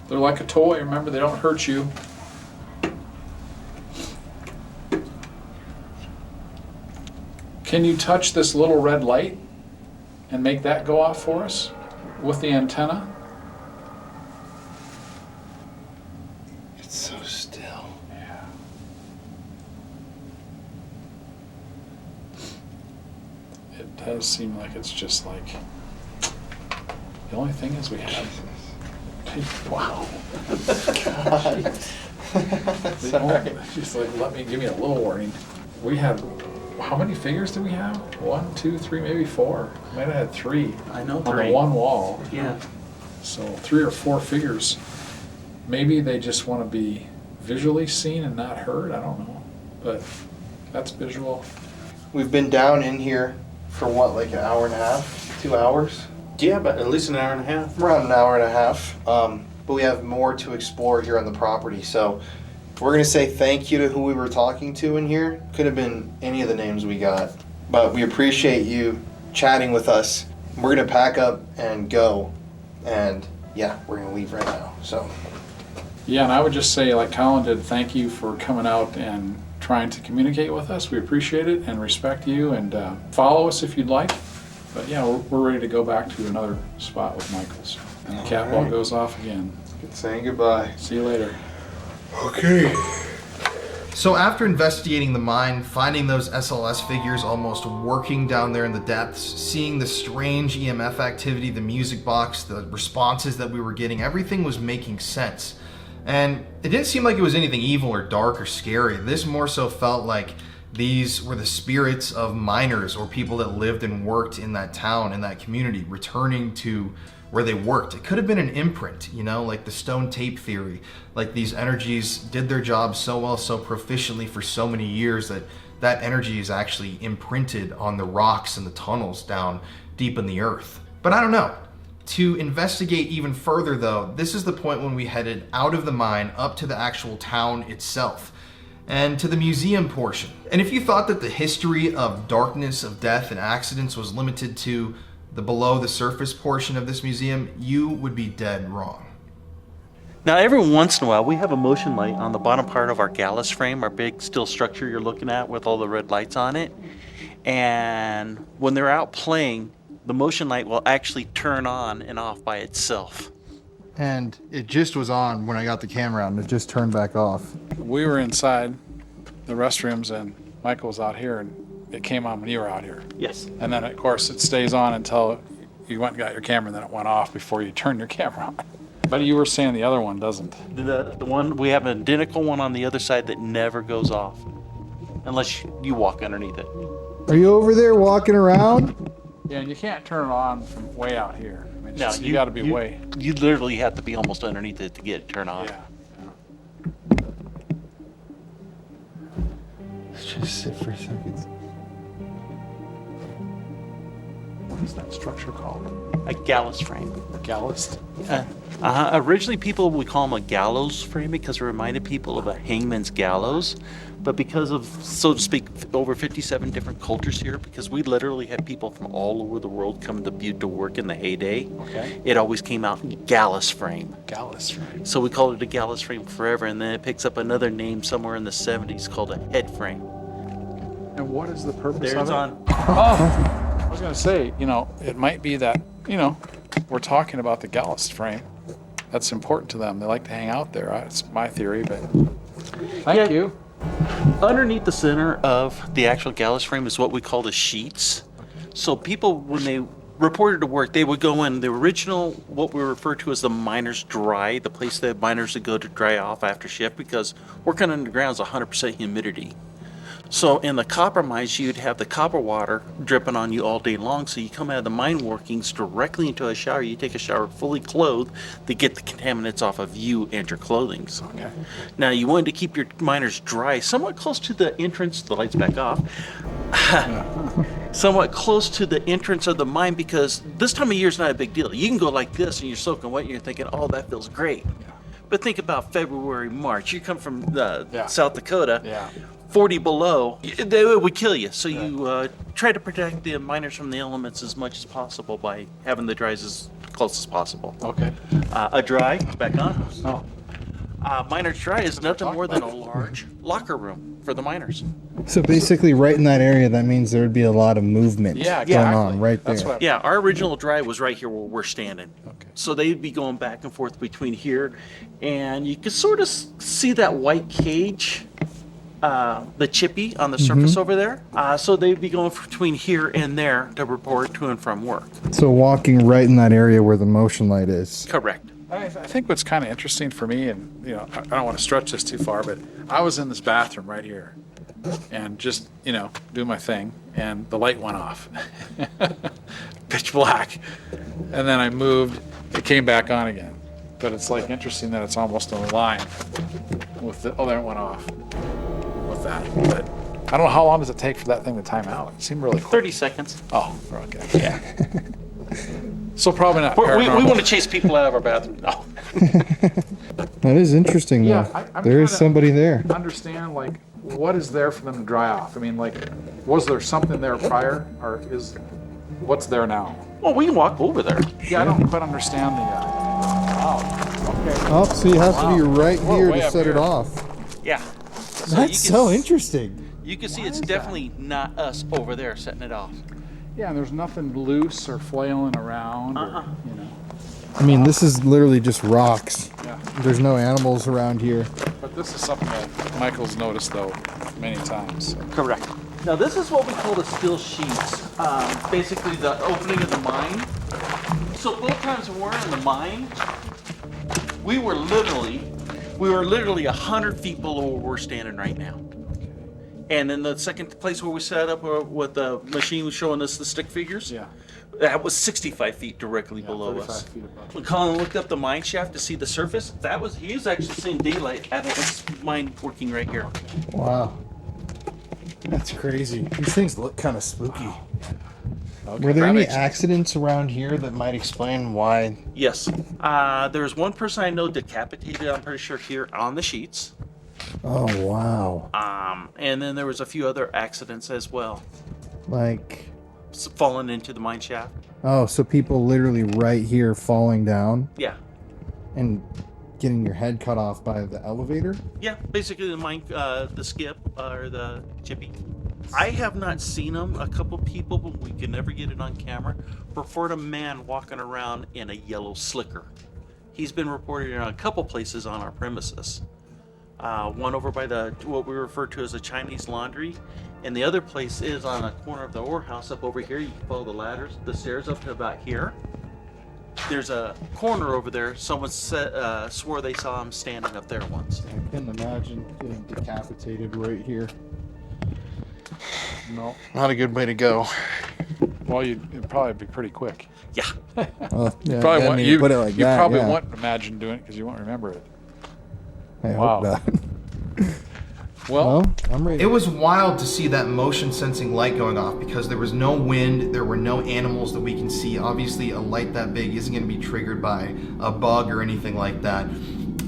They're like a toy. Remember, they don't hurt you. Can you touch this little red light and make that go off for us with the antenna? It's so still. Yeah. It does seem like it's just like... The only thing is we have... Wow. God. Sorry. Just like, give me a little warning. We have... How many figures do we have? 1, 2, 3, maybe 4. Might have had 3. I know, on 3. the one wall. Yeah. So 3 or 4 figures. Maybe they just want to be visually seen and not heard. I don't know. But that's visual. We've been down in here for what, like an hour and a half? 2 hours? Yeah, but at least an hour and a half. Around an hour and a half. But we have more to explore here on the property. So we're going to say thank you to who we were talking to in here. Could have been any of the names we got. But we appreciate you chatting with us. We're going to pack up and go. And yeah, we're going to leave right now. So. Yeah, and I would just say, like Colin did, thank you for coming out and trying to communicate with us. We appreciate it and respect you, and follow us if you'd like. But yeah, we're ready to go back to another spot with Michael's. And the cat ball goes off again. Good saying goodbye. See you later. Okay. So after investigating the mine, finding those SLS figures almost working down there in the depths, seeing the strange EMF activity, the music box, the responses that we were getting, everything was making sense. And it didn't seem like it was anything evil or dark or scary. This more so felt like these were the spirits of miners or people that lived and worked in that town, in that community, returning to where they worked. It could have been an imprint, like the stone tape theory. Like these energies did their job so well, so proficiently for so many years that that energy is actually imprinted on the rocks and the tunnels down deep in the earth. But I don't know. To investigate even further though, this is the point when we headed out of the mine up to the actual town itself and to the museum portion. And if you thought that the history of darkness, of death and accidents was limited to the below the surface portion of this museum, you would be dead wrong. Now, every once in a while, we have a motion light on the bottom part of our gallus frame, our big steel structure you're looking at with all the red lights on it. And when they're out playing, the motion light will actually turn on and off by itself. And it just was on when I got the camera out, and it just turned back off. We were inside the restrooms and Michael was out here, and it came on when you were out here. Yes. And then, of course, it stays on until you went and got your camera, and then it went off before you turned your camera on. But you were saying the other one doesn't. The one, we have an identical one on the other side that never goes off, unless you walk underneath it. Are you over there walking around? Yeah, and you can't turn it on from way out here. I mean, No, you got to be way. You literally have to be almost underneath it to get it turned on. Yeah. Let's just sit for a second. is that structure called? A gallows frame. A gallows? Originally, people would call them a gallows frame because it reminded people of a hangman's gallows. But because of, so to speak, over 57 different cultures here, because we literally had people from all over the world come to Butte to work in the heyday, it always came out gallows frame. Gallows frame. So we called it a gallows frame forever, and then it picks up another name somewhere in the 70s called a head frame. And what is the purpose There of it's it? on. Oh, I was going to say, it might be that, we're talking about the gallows frame. That's important to them. They like to hang out there. That's my theory, but thank you. Underneath the center of the actual gallows frame is what we call the sheets. So people, when they reported to work, they would go in the original, what we refer to as the miner's dry, the place that miners would go to dry off after shift, because working underground is 100% humidity. So in the copper mines, you'd have the copper water dripping on you all day long. So you come out of the mine workings directly into a shower. You take a shower fully clothed to get the contaminants off of you and your clothing. Okay. Now you wanted to keep your miners dry, somewhat close to the entrance. The lights back off. Somewhat close to the entrance of the mine, because this time of year is not a big deal. You can go like this and you're soaking wet and you're thinking, oh, that feels great. But think about February, March. You come from South Dakota. 40 below, it would kill you. So you try to protect the miners from the elements as much as possible by having the dries as close as possible. Okay. A dry, back on. Oh. Miner's dry is nothing more than a large locker room for the miners. So basically, right in that area, that means there would be a lot of movement going on right there. That's yeah, our original dry was right here where we're standing. Okay. So they'd be going back and forth between here, and you could sort of see that white cage. The chippy on the surface over there. So they'd be going between here and there to report to and from work. So walking right in that area where the motion light is. Correct. I think what's kind of interesting for me, and I don't want to stretch this too far, but I was in this bathroom right here and just, do my thing, and the light went off. Pitch black. And then I moved, it came back on again. But it's like interesting that it's almost in line with the, there it went off. That, but I don't know how long does it take for that thing to time out. It seemed really quick. 30 seconds. Oh, okay. Yeah. So probably not. We want to chase people out of our bathroom. No. That is interesting, though. There is somebody there. Understand, what is there for them to dry off? I mean, was there something there prior, or is what's there now? Well, we can walk over there. Yeah, I don't quite understand the. Wow. Okay. Oh, so you have to be right here to set it off. Yeah. So that's so interesting. You can see it's definitely not us over there setting it off. Yeah, and there's nothing loose or flailing around. Or, I mean, this is literally just rocks. Yeah. There's no animals around here. But this is something that Michael's noticed, though, many times. Correct. Now, this is what we call the still sheets. Basically, the opening of the mine. So both times we were in the mine, we were literally 100 feet below where we're standing right now. And then the second place where we set up with the machine was showing us the stick figures. Yeah. That was 65 feet directly below us. When Colin looked up the mine shaft to see the surface, he was actually seeing daylight at this mine working right here. Wow. That's crazy. These things look kind of spooky. Okay. Were there any accidents around here that might explain why? Yes. There's one person I know decapitated, I'm pretty sure, here on the sheets. Oh, wow. And then there was a few other accidents as well. Like? Falling into the mine shaft. Oh, so people literally right here falling down? Yeah. And getting your head cut off by the elevator? Yeah, basically the mine, the skip, or the chippy. I have not seen them. A couple people, but we can never get it on camera, report a man walking around in a yellow slicker. He's been reported in a couple places on our premises. One over by what we refer to as a Chinese laundry, and the other place is on a corner of the ore house up over here. You can follow the stairs up to about here. There's a corner over there. Someone swore they saw him standing up there once. I couldn't imagine getting decapitated right here. No. Not a good way to go. Well, it'd probably be pretty quick. Yeah. Yeah, probably put it like you that, probably yeah. won't imagine doing it because you won't remember it. I Wow. hope not. Well, I'm ready. It was wild to see that motion sensing light going off because there was no wind, there were no animals that we can see. Obviously, a light that big isn't going to be triggered by a bug or anything like that.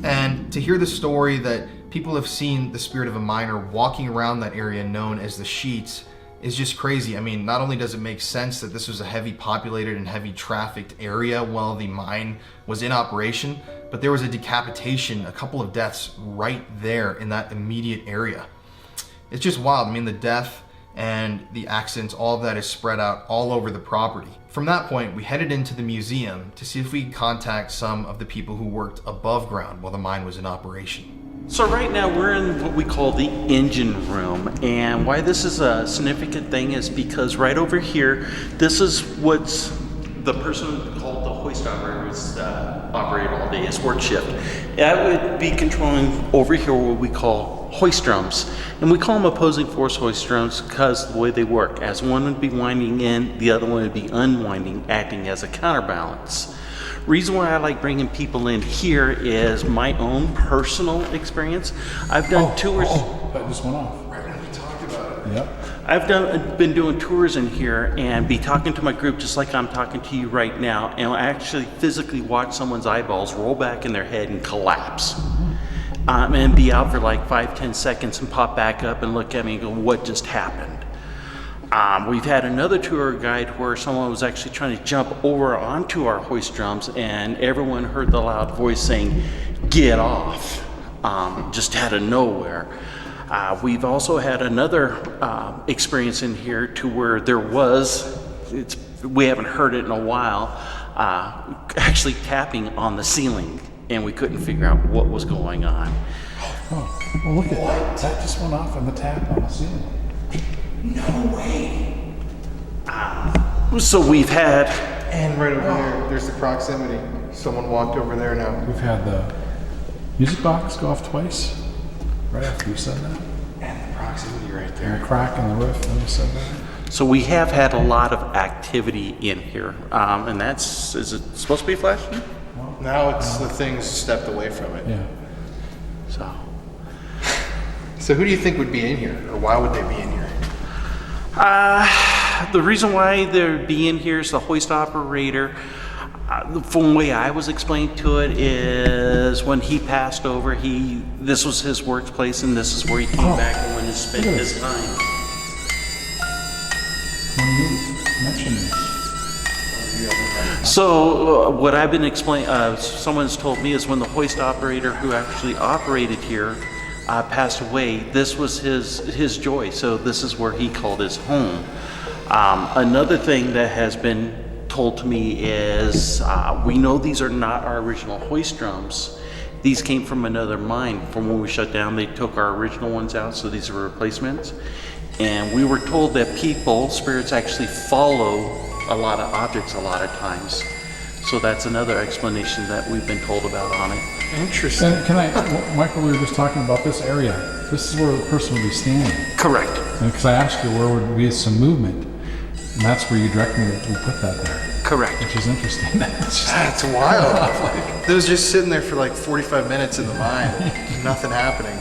And to hear the story that people have seen the spirit of a miner walking around that area known as the Sheets is just crazy. I mean, not only does it make sense that this was a heavy populated and heavy trafficked area while the mine was in operation, but there was a decapitation, a couple of deaths right there in that immediate area. It's just wild. I mean, the death and the accidents, all of that is spread out all over the property. From that point, we headed into the museum to see if we could contact some of the people who worked above ground while the mine was in operation. So right now we're in what we call the engine room, and why this is a significant thing is because right over here, this is what's the person called the hoist operator is operate all day, his work shift. I would be controlling over here what we call hoist drums, and we call them opposing force hoist drums because of the way they work. As one would be winding in, the other one would be unwinding, acting as a counterbalance. Reason why I like bringing people in here is my own personal experience. I've done tours. That just went off. Right when we talked about it. Yep. I've been doing tours in here and be talking to my group just like I'm talking to you right now, and I actually physically watch someone's eyeballs roll back in their head and collapse. And be out for like 5-10 seconds and pop back up and look at me and go, what just happened? We've had another tour guide where someone was actually trying to jump over onto our hoist drums and everyone heard the loud voice saying, get off, just out of nowhere. We've also had another experience in here to where there was, we haven't heard it in a while, actually tapping on the ceiling, and we couldn't figure out what was going on. Oh, well, look at that. That just went off on the tap on the ceiling. No way. So we've had... And right over there, there's the proximity. Someone walked over there now. We've had the music box go off twice, right after you said that. And the proximity right there. And a crack in the roof when you said that. So we have had a lot of activity in here. And that's, is it supposed to be flashing? Now it's the thing's stepped away from it. Yeah. So who do you think would be in here, or why would they be in here? The reason why they'd be in here is the hoist operator. From the way I was explained to it is when he passed over, this was his workplace and this is where he came back and went and spent his time. When you mentioned this. So what I've been explaining, someone's told me is when the hoist operator who actually operated here passed away, this was his joy. So this is where he called his home. Another thing that has been told to me is we know these are not our original hoist drums. These came from another mine. From when we shut down, they took our original ones out, so these are replacements. And we were told that spirits actually follow a lot of objects a lot of times. So that's another explanation that we've been told about on it. Interesting. And Michael, we were just talking about this area. This is where the person would be standing. Correct. Because I asked you where would be some movement, and that's where you directed me that we put that there. Correct. Which is interesting. That's wild. It was just sitting there for like 45 minutes in the mine. Nothing happening.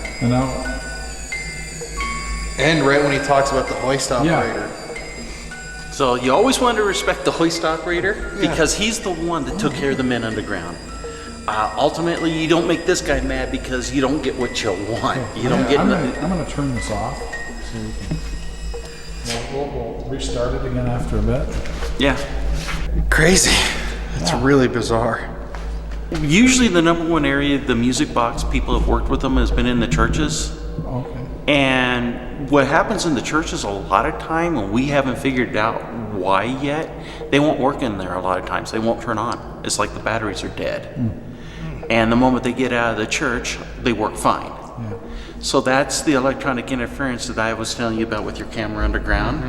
And right when he talks about the hoist operator. So you always want to respect the hoist operator because he's the one that took care of the men underground. Ultimately, you don't make this guy mad because you don't get what you want. You don't get nothing. I'm going to turn this off so we can. We'll restart it again after a bit. Yeah. Crazy. It's really bizarre. Usually, the number one area, the music box, people have worked with them has been in the churches. Okay. And what happens in the churches a lot of time, and we haven't figured out why yet, they won't work in there a lot of times. They won't turn on. It's like the batteries are dead. And the moment they get out of the church, they work fine. So that's the electronic interference that I was telling you about with your camera underground.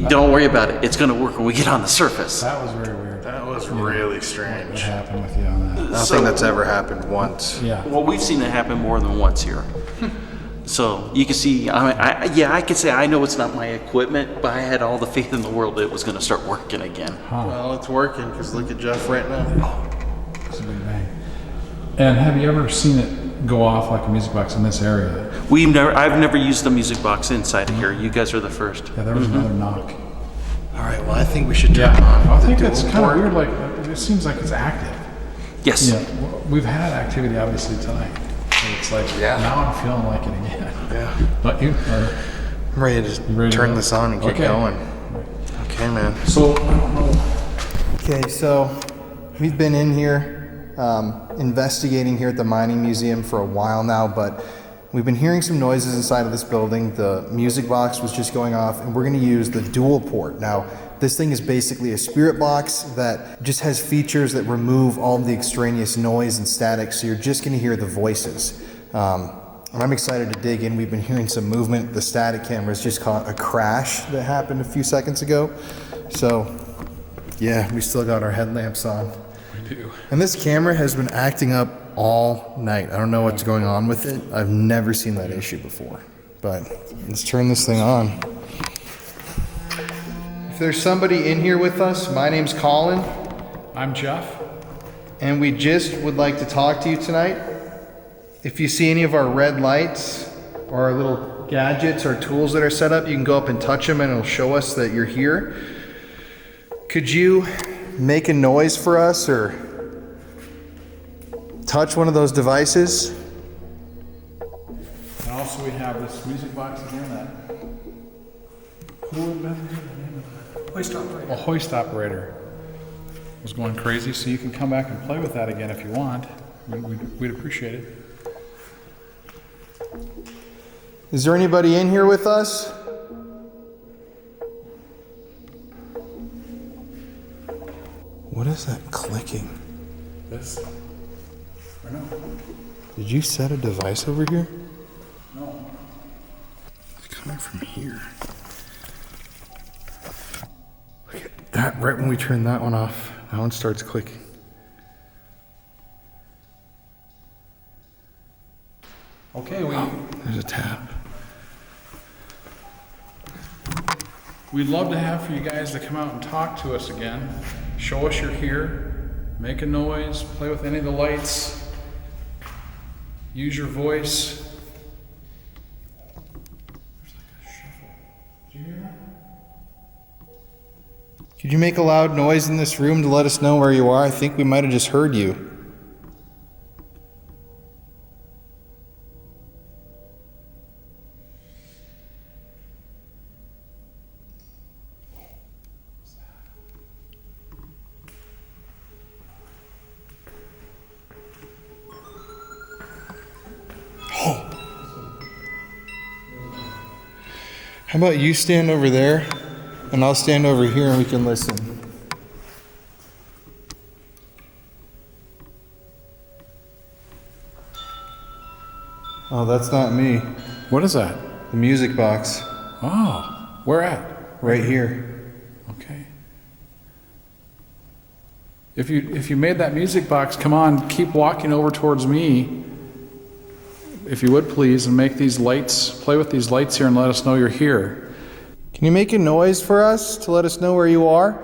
Don't worry about it. It's going to work when we get on the surface. That was very weird. That was really strange. What happened with you on that? I don't think that's ever happened once. Yeah. Well, we've seen it happen more than once here. So you can see, I can say I know it's not my equipment, but I had all the faith in the world that it was going to start working again. Well, it's working because look at Jeff right now. It's a big bang. And have you ever seen it go off like a music box in this area. I've never used the music box inside of here. You guys are the first. Yeah, there was another knock. All right, well, I think we should turn on I the think dual it's kind of port. weird, like, it seems like it's active. Yes. Yeah, we've had activity obviously tonight. So it's like, now I'm feeling like it again. Yeah. But you are I'm ready to just turn this on and get going. Okay, man. So, I don't know. Okay, so we've been in here investigating here at the mining museum for a while now, but we've been hearing some noises inside of this building. The music box was just going off, and we're going to use the dual port. Now, this thing is basically a spirit box that just has features that remove all the extraneous noise and static, so you're just going to hear the voices. And I'm excited to dig in. We've been hearing some movement. The static cameras just caught a crash that happened a few seconds ago. So, yeah, we still got our headlamps on. We do. And this camera has been acting up all night. I don't know what's going on with it. I've never seen that issue before. But let's turn this thing on. If there's somebody in here with us, my name's Colin. I'm Jeff. And we just would like to talk to you tonight. If you see any of our red lights or our little gadgets or tools that are set up, you can go up and touch them and it'll show us that you're here. Could you make a noise for us or touch one of those devices? And also we have this music box again that... Who would have been the name of that? Hoist operator. A hoist operator. Was going crazy, so you can come back and play with that again if you want. We'd appreciate it. Is there anybody in here with us? What is that clicking? This? Or no? Did you set a device over here? No. It's coming from here. Look at that, right when we turn that one off, that one starts clicking. Okay, there's a tap. We'd love to have for you guys to come out and talk to us again. Show us you're here. Make a noise. Play with any of the lights. Use your voice. There's like a shuffle. Did you hear that? Could you make a loud noise in this room to let us know where you are? I think we might have just heard you. How about you stand over there, and I'll stand over here and we can listen. Oh, that's not me. What is that? The music box. Oh, where at? Right here. Okay. If you made that music box, come on, keep walking over towards me. If you would please, and make these lights, play with these lights here and let us know you're here. Can you make a noise for us to let us know where you are?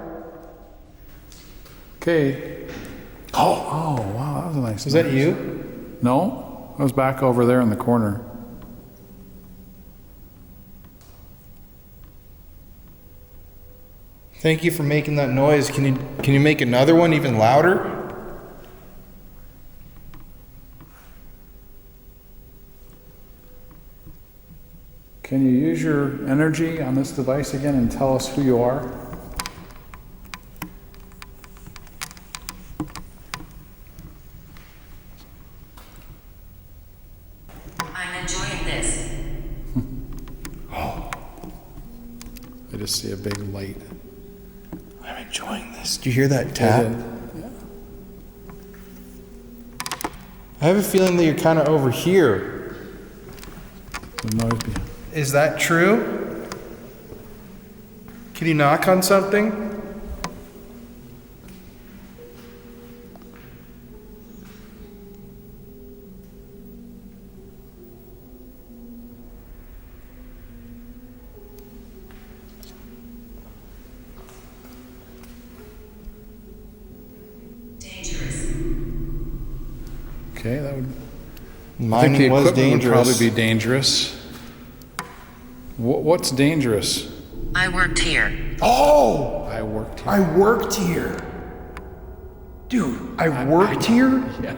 Okay. Oh, wow, that was a nice Is noise. that you? No, I was back over there in the corner. Thank you for making that noise. Can you make another one even louder? Can you use your energy on this device again and tell us who you are? I'm enjoying this. I just see a big light. I'm enjoying this. Did you hear that tap? Yeah. I have a feeling that you're kind of over here. The noise behind. Is that true? Can you knock on something? Dangerous. Okay, that would. Mining I think the was equipment would dangerous. probably be dangerous. What's dangerous? I worked here. Oh! I worked here. I worked here. Dude, I worked here? Yeah.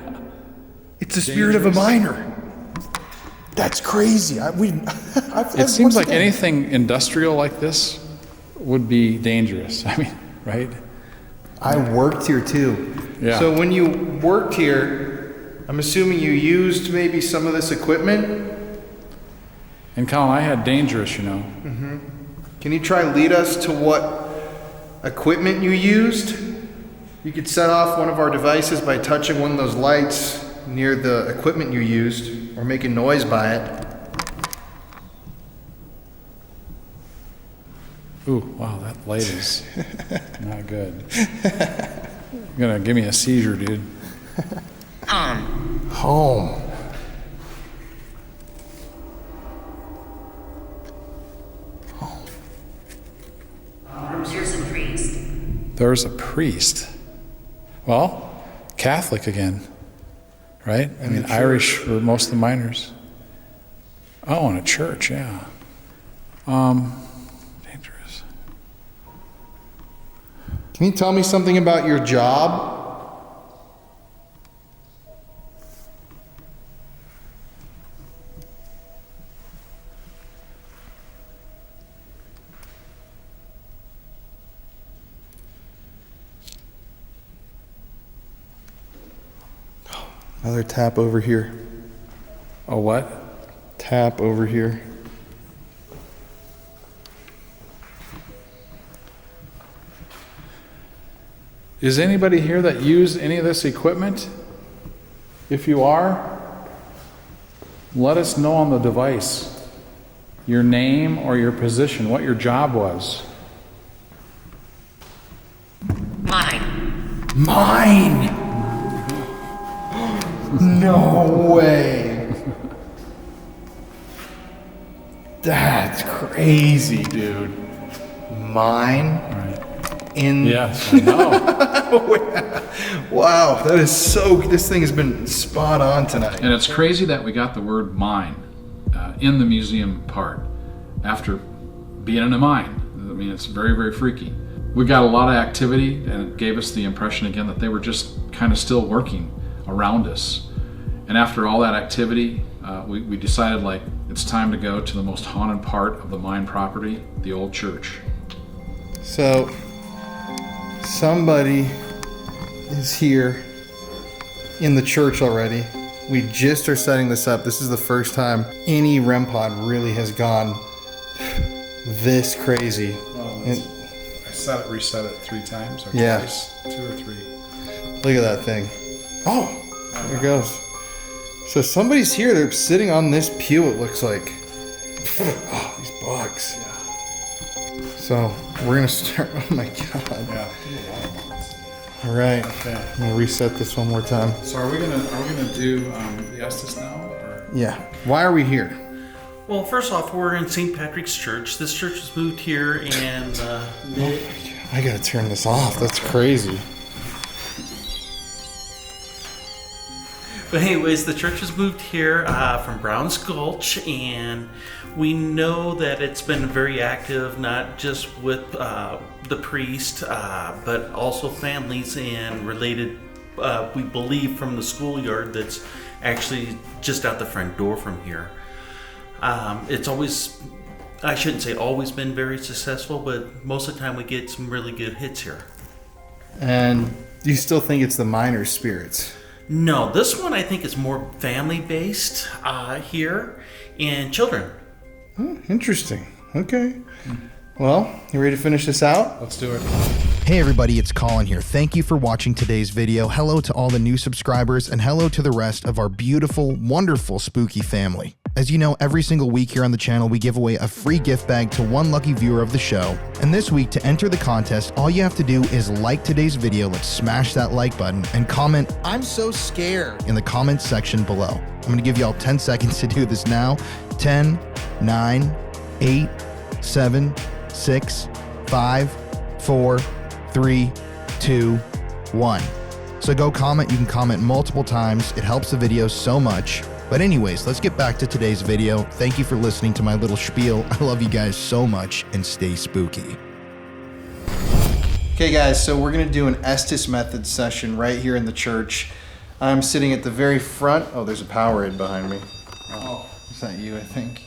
It's the spirit of a miner. That's crazy. It seems like anything industrial like this would be dangerous. I mean, right? I worked here too. Yeah. So when you worked here, I'm assuming you used maybe some of this equipment? And Colin, I had dangerous, you know. Mm-hmm. Can you try lead us to what equipment you used? You could set off one of our devices by touching one of those lights near the equipment you used, or make a noise by it. Ooh, wow, that light is not good. You're gonna give me a seizure, dude. Home. There's a priest. There's a priest. Well, Catholic again, right? I mean, Irish for most of the miners. Oh, in a church, yeah. Dangerous. Can you tell me something about your job? Another tap over here. A what? Tap over here. Is anybody here that used any of this equipment? If you are, let us know on the device your name or your position, what your job was. Mine. Mine! No way! That's crazy, dude. Mine? Right. In. Yes, I know. Wow, that is so. This thing has been spot on tonight. And it's crazy that we got the word mine in the museum part after being in a mine. I mean, it's very, very freaky. We got a lot of activity, and it gave us the impression again that they were just kind of still working around us. And after all that activity, we decided like it's time to go to the most haunted part of the mine property, the old church. So, somebody is here in the church already. We just are setting this up. This is the first time any REM pod really has gone this crazy. And, I reset it 3 times, or Yeah. twice, 2 or 3. look at that thing. Oh, there it goes. So somebody's here. They're sitting on this pew, it looks like. Oh, these bugs. So we're gonna start. Oh my god. Yeah. All right. Okay. I'm gonna reset this one more time. So are we gonna do the Estes now? Or? Yeah. Why are we here? Well, first off, we're in St. Patrick's Church. This church was moved here in I gotta turn this off. That's crazy. But anyways, the church was moved here from Brown's Gulch, and we know that it's been very active, not just with the priest, but also families and related, we believe, from the schoolyard that's actually just out the front door from here. It's always, I shouldn't say always been very successful, but most of the time we get some really good hits here. And you still think it's the miners' spirits? No, this one I think is more family-based here, and children. Oh, interesting. Okay. Well, you ready to finish this out? Let's do it. Hey everybody, it's Colin here. Thank you for watching today's video. Hello to all the new subscribers, and hello to the rest of our beautiful, wonderful, spooky family. As you know, every single week here on the channel, we give away a free gift bag to one lucky viewer of the show. And this week, to enter the contest, all you have to do is like today's video, let's smash that like button, and comment, "I'm so scared," in the comments section below. I'm gonna give you all 10 seconds to do this now. 10, 9, 8, 7, 6, 5, 4, 3, 2, 1. So go comment. You can comment multiple times. It helps the video so much. But anyways, let's get back to today's video. Thank you for listening to my little spiel. I love you guys so much, and stay spooky. Okay guys, so we're gonna do an Estes method session right here in the church. I'm sitting at the very front. Oh, there's a Powerade behind me. Oh, is that you, I think?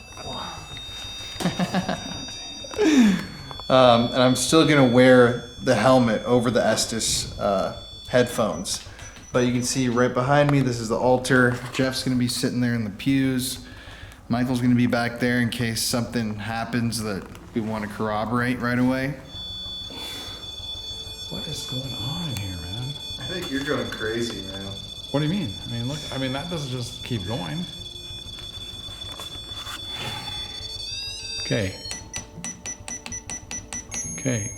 And I'm still gonna wear the helmet over the Estes headphones. But you can see right behind me, this is the altar. Jeff's gonna be sitting there in the pews. Michael's gonna be back there in case something happens that we wanna corroborate right away. What is going on in here, man? I think you're going crazy, man. What do you mean? I mean, look, that doesn't just keep going. Okay. Okay.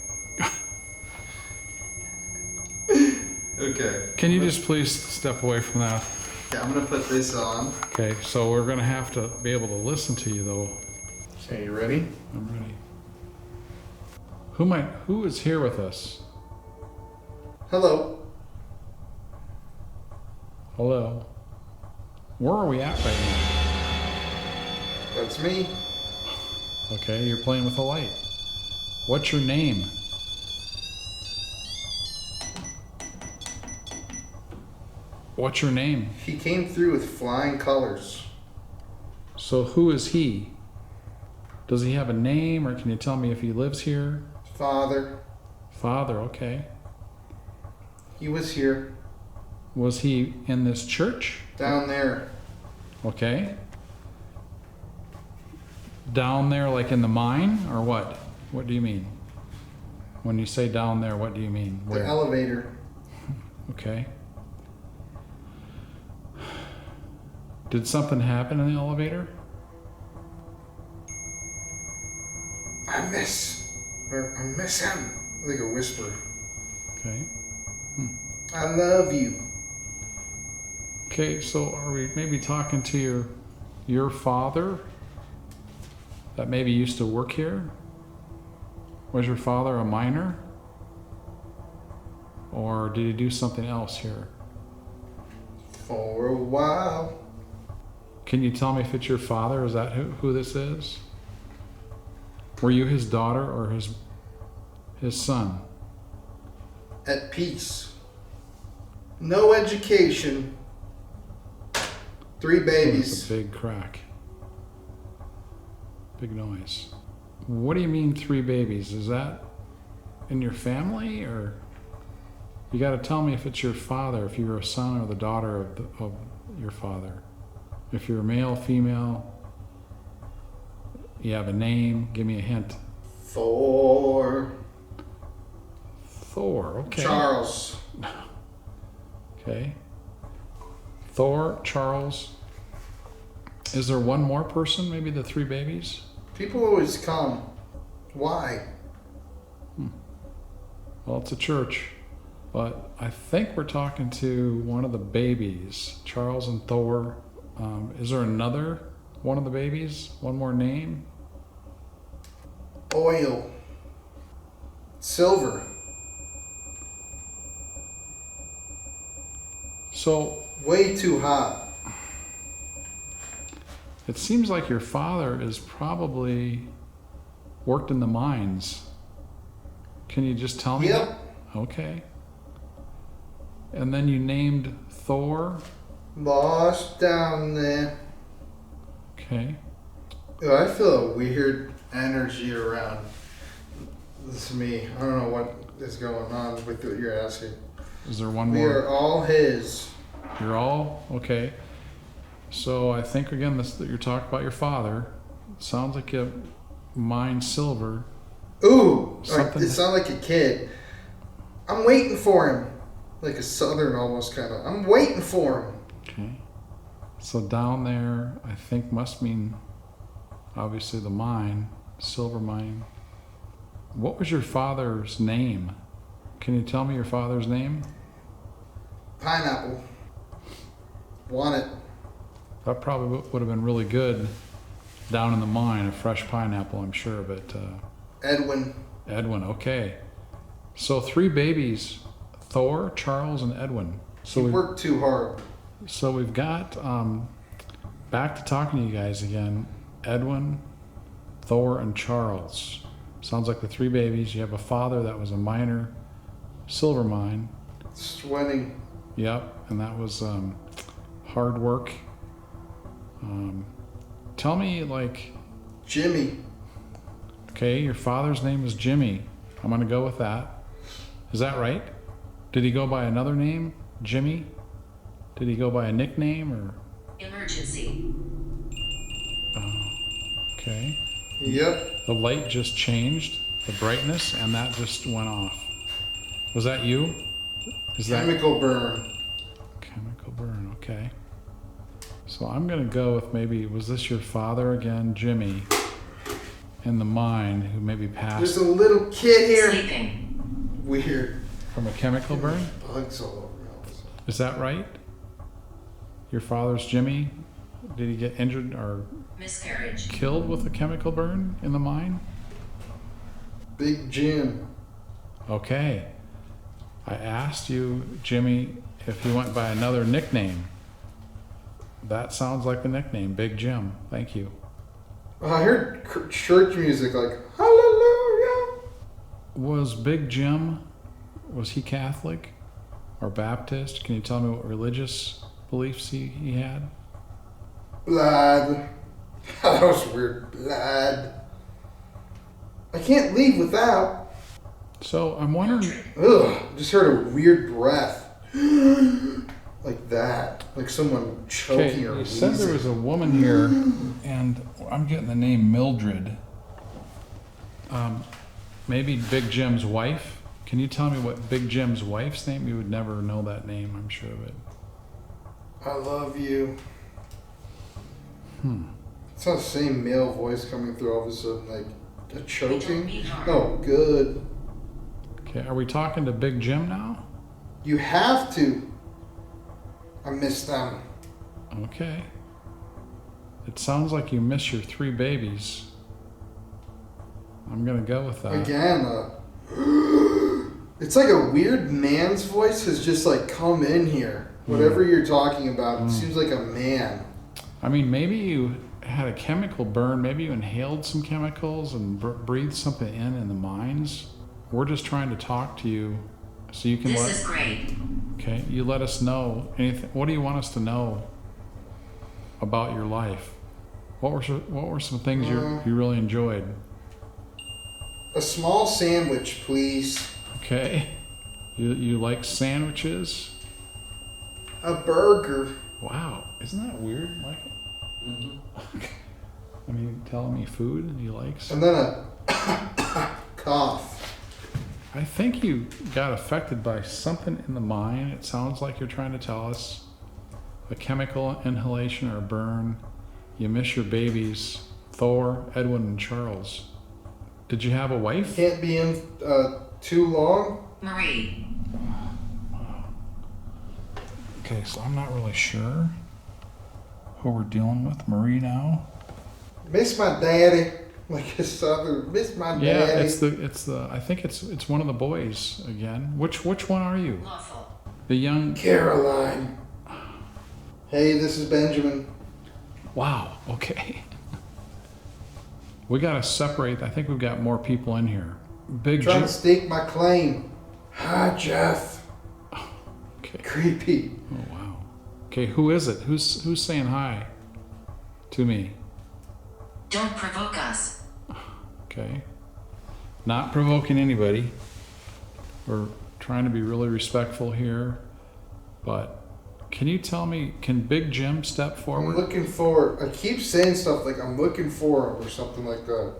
Okay. Can you just please step away from that? Okay, I'm gonna put this on. Okay, so we're gonna have to be able to listen to you though. Okay, you ready? I'm ready. Who is here with us? Hello. Hello. Where are we at right now? That's me. Okay, you're playing with the light. What's your name? What's your name? He came through with flying colors. So who is he? Does he have a name, or can you tell me if he lives here? Father. Father, okay. He was here. Was he in this church? Down there. Okay. Down there like in the mine, or what? What do you mean? When you say down there, what do you mean? The elevator. Okay. Did something happen in the elevator? I miss him. Like a whisper. Okay. I love you. Okay, so are we maybe talking to your father that maybe used to work here? Was your father a miner? Or did he do something else here? For a while. Can you tell me if it's your father? Is that who this is? Were you his daughter or his son? At peace. No education. 3 babies. It's a big crack. Big noise. What do you mean 3 babies? Is that in your family, or you got to tell me if it's your father, if you're a son or the daughter of your father. If you're male, female, you have a name, give me a hint. Thor. Thor, okay. Charles. Okay. Thor, Charles. Is there one more person, maybe the 3 babies? People always come. Why? Well, it's a church, but I think we're talking to one of the babies, Charles and Thor. Is there another one of the babies? One more name? Oil. Silver. So way too hot. It seems like your father is probably worked in the mines. Can you just tell me? Yep. Okay. And then you named Thor? Lost down there. Okay. Oh, I feel a weird energy around this me. I don't know what is going on with what you're asking. Is there one we more? We are all his. You're all? Okay. So I think, again, that you're talking about your father. It sounds like you mine silver. Ooh, it sounds like a kid. I'm waiting for him. Like a southern almost kind of. I'm waiting for him. Okay. So down there, I think must mean, obviously, the mine, silver mine. What was your father's name? Can you tell me your father's name? Pineapple. Want it. That probably would have been really good down in the mine, a fresh pineapple, I'm sure, but... Edwin. Edwin, okay. So 3 babies, Thor, Charles, and Edwin. So he worked too hard. So we've got Back to talking to you guys again. Edwin, Thor, and Charles. Sounds like the three babies. You have a father that was a miner, silver mine. Sweating. Yep, and that was hard work. Tell me, like... Jimmy. Okay, your father's name was Jimmy. I'm going to go with that. Is that right? Did he go by another name? Jimmy? Did he go by a nickname or... Emergency. Okay. Yep. The light just changed, the brightness, and that just went off. Was that you? Chemical burn. Chemical burn, okay. So I'm going to go with maybe, was this your father again, Jimmy, in the mine, who maybe passed? There's a little kid here. Sleeping. Weird. From a chemical burn? Bugs all over us. Is that right? Your father's Jimmy? Did he get injured or Miscarriage. killed with a chemical burn in the mine? Big Jim. Okay. I asked you, Jimmy, if he went by another nickname. That sounds like the nickname, Big Jim. Thank you. I heard church music like, hallelujah. Was Big Jim, was he Catholic or Baptist? Can you tell me what religious beliefs he had? Blood. That was weird. Blood. I can't leave without. So I'm wondering... Ugh, just heard a weird breath. Like that. Like someone choking or you said there was a woman here, and I'm getting the name Mildred. Maybe Big Jim's wife? Can you tell me what Big Jim's wife's name? You would never know that name, I'm sure of it. I love you. It's not the same male voice coming through all of a sudden, like a choking. Oh, good. Okay, are we talking to Big Jim now? You have to. I miss them. Okay. It sounds like you miss your three babies. I'm gonna go with that. Again, it's like a weird man's voice has just like come in here. Whatever you're talking about, it seems like a man. I mean, maybe you had a chemical burn. Maybe you inhaled some chemicals and breathed something in the mines. We're just trying to talk to you so you can This is great. Okay, you let us know anything. What do you want us to know about your life? What were some things you really enjoyed? A small sandwich, please. Okay. You like sandwiches? A burger. Wow, isn't that weird, Michael? I mean, telling me food you like. And then a cough. I think you got affected by something in the mine. It sounds like you're trying to tell us a chemical inhalation or a burn. You miss your babies, Thor, Edwin, and Charles. Did you have a wife? Can't be in too long. Marie. Okay, so I'm not really sure who we're dealing with. Marie now. Miss my daddy. Like his southern, miss my daddy. Yeah, it's the. I think it's one of the boys again. Which one are you? Lawful. The young Caroline. Hey, this is Benjamin. Wow. Okay. We gotta separate. I think we've got more people in here. Big Trying Jim. to stake my claim. Hi, Jeff. Okay. Creepy. Oh wow. Okay, who is it? Who's saying hi to me? Don't provoke us. Okay. Not provoking anybody. We're trying to be really respectful here. But can you tell me, can Big Jim step forward? I'm looking for, I keep saying stuff like I'm looking for him or something like that.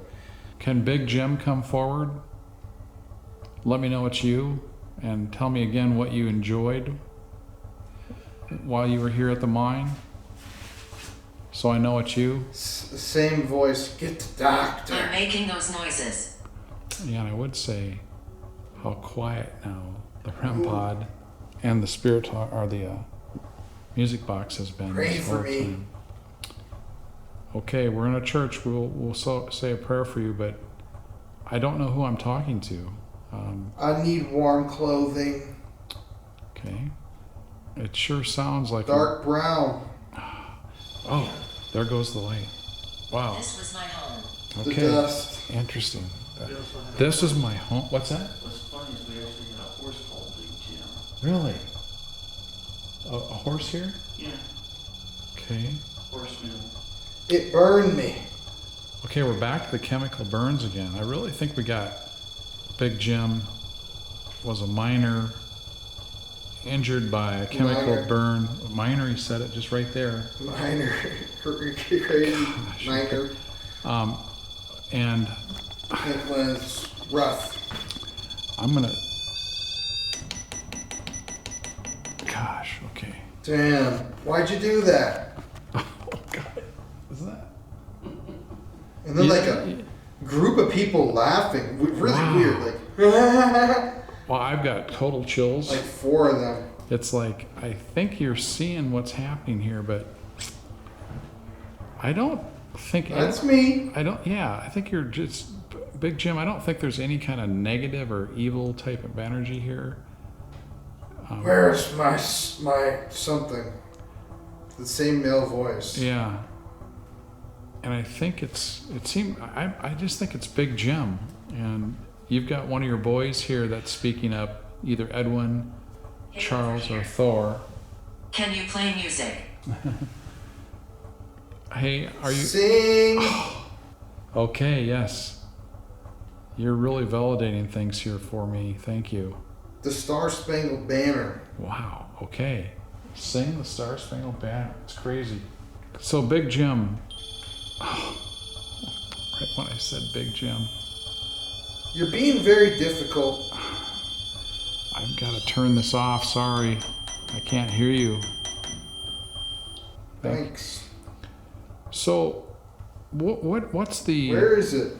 Can Big Jim come forward? Let me know it's you and tell me again what you enjoyed while you were here at the mine. So I know it's you. Same voice. Get the doctor. They're making those noises. Yeah, and I would say how quiet now the REM pod and the spirit or the music box has been. Pray this for whole me. time. Okay, we're in a church. We'll say a prayer for you, but I don't know who I'm talking to. I need warm clothing. Okay. It sure sounds like Dark brown. Oh, There goes the light. Wow. This was my home. Okay. The dust. Interesting. This is my home. What's that? What's funny is we actually had a horse called Big Jim. Really? A horse here? Yeah. Okay. Horseman. It burned me. Okay, we're back to the chemical burns again. I really think we got Big Jim was a miner injured by a chemical burn. Miner, he said it just right there. Minor. Crazy. Minor. And it was rough. I'm gonna. Gosh, okay. Damn. Why'd you do that? Oh, God. Isn't that? And then, like, a group of people laughing. Really weird. Like, well, I've got total chills. like 4 of them. It's like, I think you're seeing what's happening here, but I don't think... That's me. I think you're just... Big Jim, I don't think there's any kind of negative or evil type of energy here. Where's my something? The same male voice. Yeah. And I think I just think it's Big Jim. And you've got one of your boys here that's speaking up, either Edwin, Charles, or Thor. Can you play music? Hey, are you... Sing! Okay, yes. You're really validating things here for me. Thank you. The Star Spangled Banner. Wow, okay. Sing the Star Spangled Banner. It's crazy. So Big Jim... right when I said Big Jim. You're being very difficult. I've got to turn this off. Sorry. I can't hear you. Thanks. So, what's the... Where is it?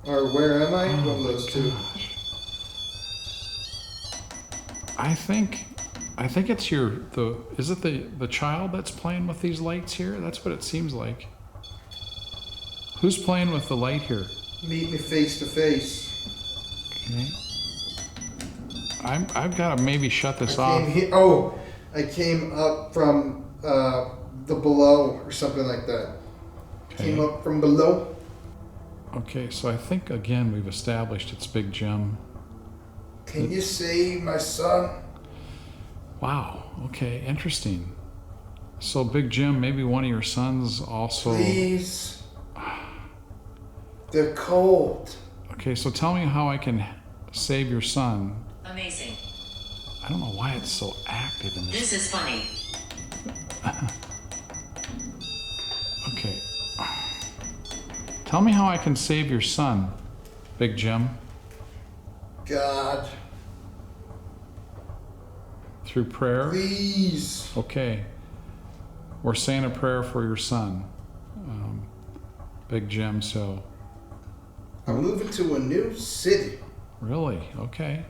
Or where am I? One of those two. I think it's is it the child that's playing with these lights here? That's what it seems like. Who's playing with the light here? Meet me face to face. Okay. I've got to maybe shut this off. I came up from the below or something like that. Okay. Came up from below. Okay, so I think again we've established it's Big Jim. Can you save my son? Wow. Okay, interesting. So Big Jim, maybe one of your sons also. Please. They're cold. Okay, so tell me how I can save your son. Amazing. I don't know why it's so active in this. This is funny. Okay. Tell me how I can save your son, Big Jim. God. Through prayer? Please. Okay. We're saying a prayer for your son, Big Jim, so... I'm moving to a new city. Really? Okay.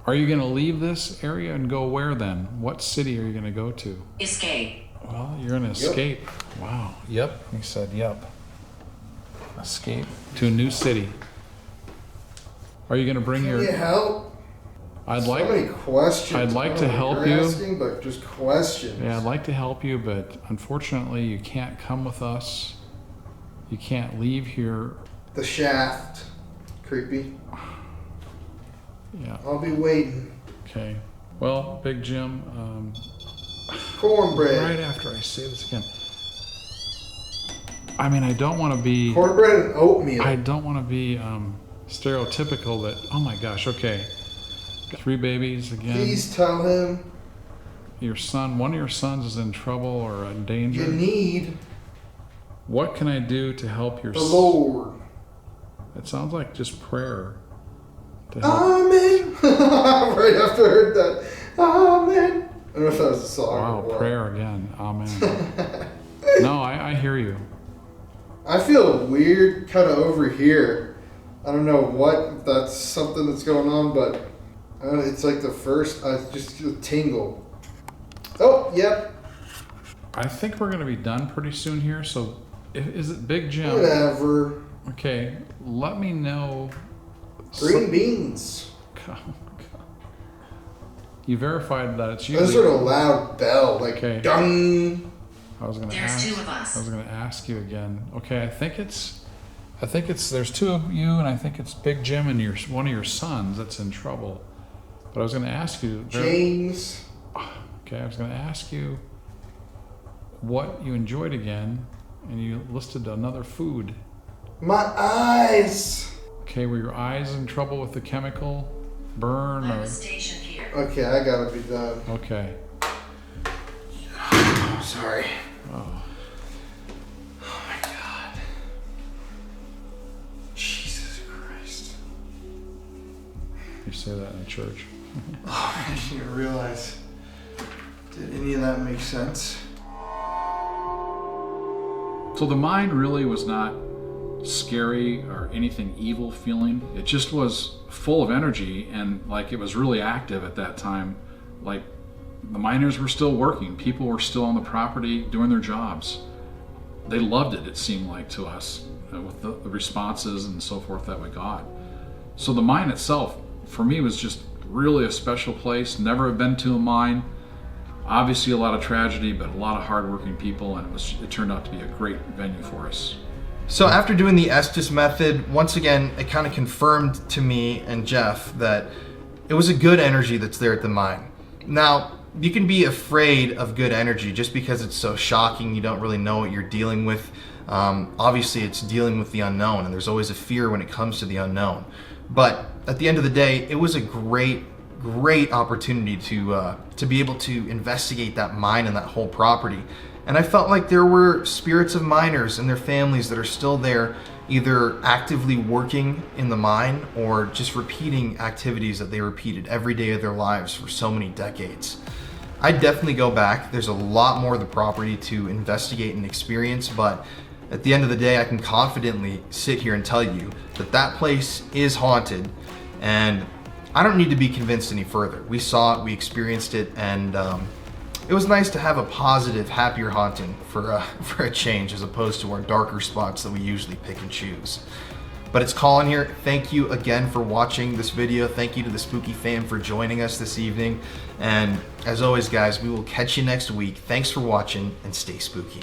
Are you going to leave this area and go where then? What city are you going to go to? Escape. Well, you're going to escape. Wow. Yep. He said yep. Escape to a new city. Are you going to bring Can you help? I'd so like. many questions. I'd like to help you're you. Asking, but just questions. Yeah, I'd like to help you, but unfortunately, you can't come with us. You can't leave here. The shaft. Creepy. Yeah. I'll be waiting. Okay. Well, Big Jim. Cornbread. Right after I say this again. I mean, I don't want to be... Cornbread and oatmeal. I don't want to be stereotypical that... Oh my gosh, okay. 3 babies again. Please tell him. Your son, one of your sons is in trouble or in danger. You need... What can I do to help your the Lord. It sounds like just prayer. To help. Amen. Right after I heard that. Amen. I don't know if that was a song. Wow, prayer again. Amen. No, I hear you. I feel weird kind of over here. I don't know if that's something that's going on, but it's like the first, I just feel tingle. Oh, yep. I think we're going to be done pretty soon here, so is it Big Jim? Whatever. Okay, let me know. Green beans. Oh, you verified that it's you. I just heard a loud bell, like okay. dung. I was gonna There's ask. 2 of us. I was gonna ask you again. Okay, I think it's. There's 2 of you, and I think it's Big Jim and one of your sons that's in trouble. But I was gonna ask you. James. Okay, I was gonna ask you what you enjoyed again, and you listed another food. My eyes. Okay, were your eyes in trouble with the chemical burn? I'm Or? stationed here. Okay, I gotta be done. Okay. Sorry. Oh. Oh my God. Jesus Christ. You say that in church. Oh, I didn't even realize. Did any of that make sense? So the mind really was not scary or anything evil feeling. It just was full of energy, and like it was really active at that time. Like the miners were still working. People were still on the property doing their jobs. They loved it seemed like to us, with the responses and so forth that we got. So the mine itself, for me, was just really a special place. Never have been to a mine. Obviously a lot of tragedy, but a lot of hardworking people, and it turned out to be a great venue for us. So after doing the Estes method, once again, it kind of confirmed to me and Jeff that it was a good energy that's there at the mine. Now, you can be afraid of good energy just because it's so shocking. You don't really know what you're dealing with. Obviously, it's dealing with the unknown, and there's always a fear when it comes to the unknown. But at the end of the day, it was a great opportunity to be able to investigate that mine and that whole property. And I felt like there were spirits of miners and their families that are still there, either actively working in the mine or just repeating activities that they repeated every day of their lives for so many decades. I'd definitely go back. There's a lot more of the property to investigate and experience, but at the end of the day, I can confidently sit here and tell you that that place is haunted, and I don't need to be convinced any further. We saw it, we experienced it, and it was nice to have a positive, happier haunting for a change, as opposed to our darker spots that we usually pick and choose. But it's Colin here. Thank you again for watching this video. Thank you to the Spooky fam for joining us this evening. And as always, guys, we will catch you next week. Thanks for watching, and stay spooky.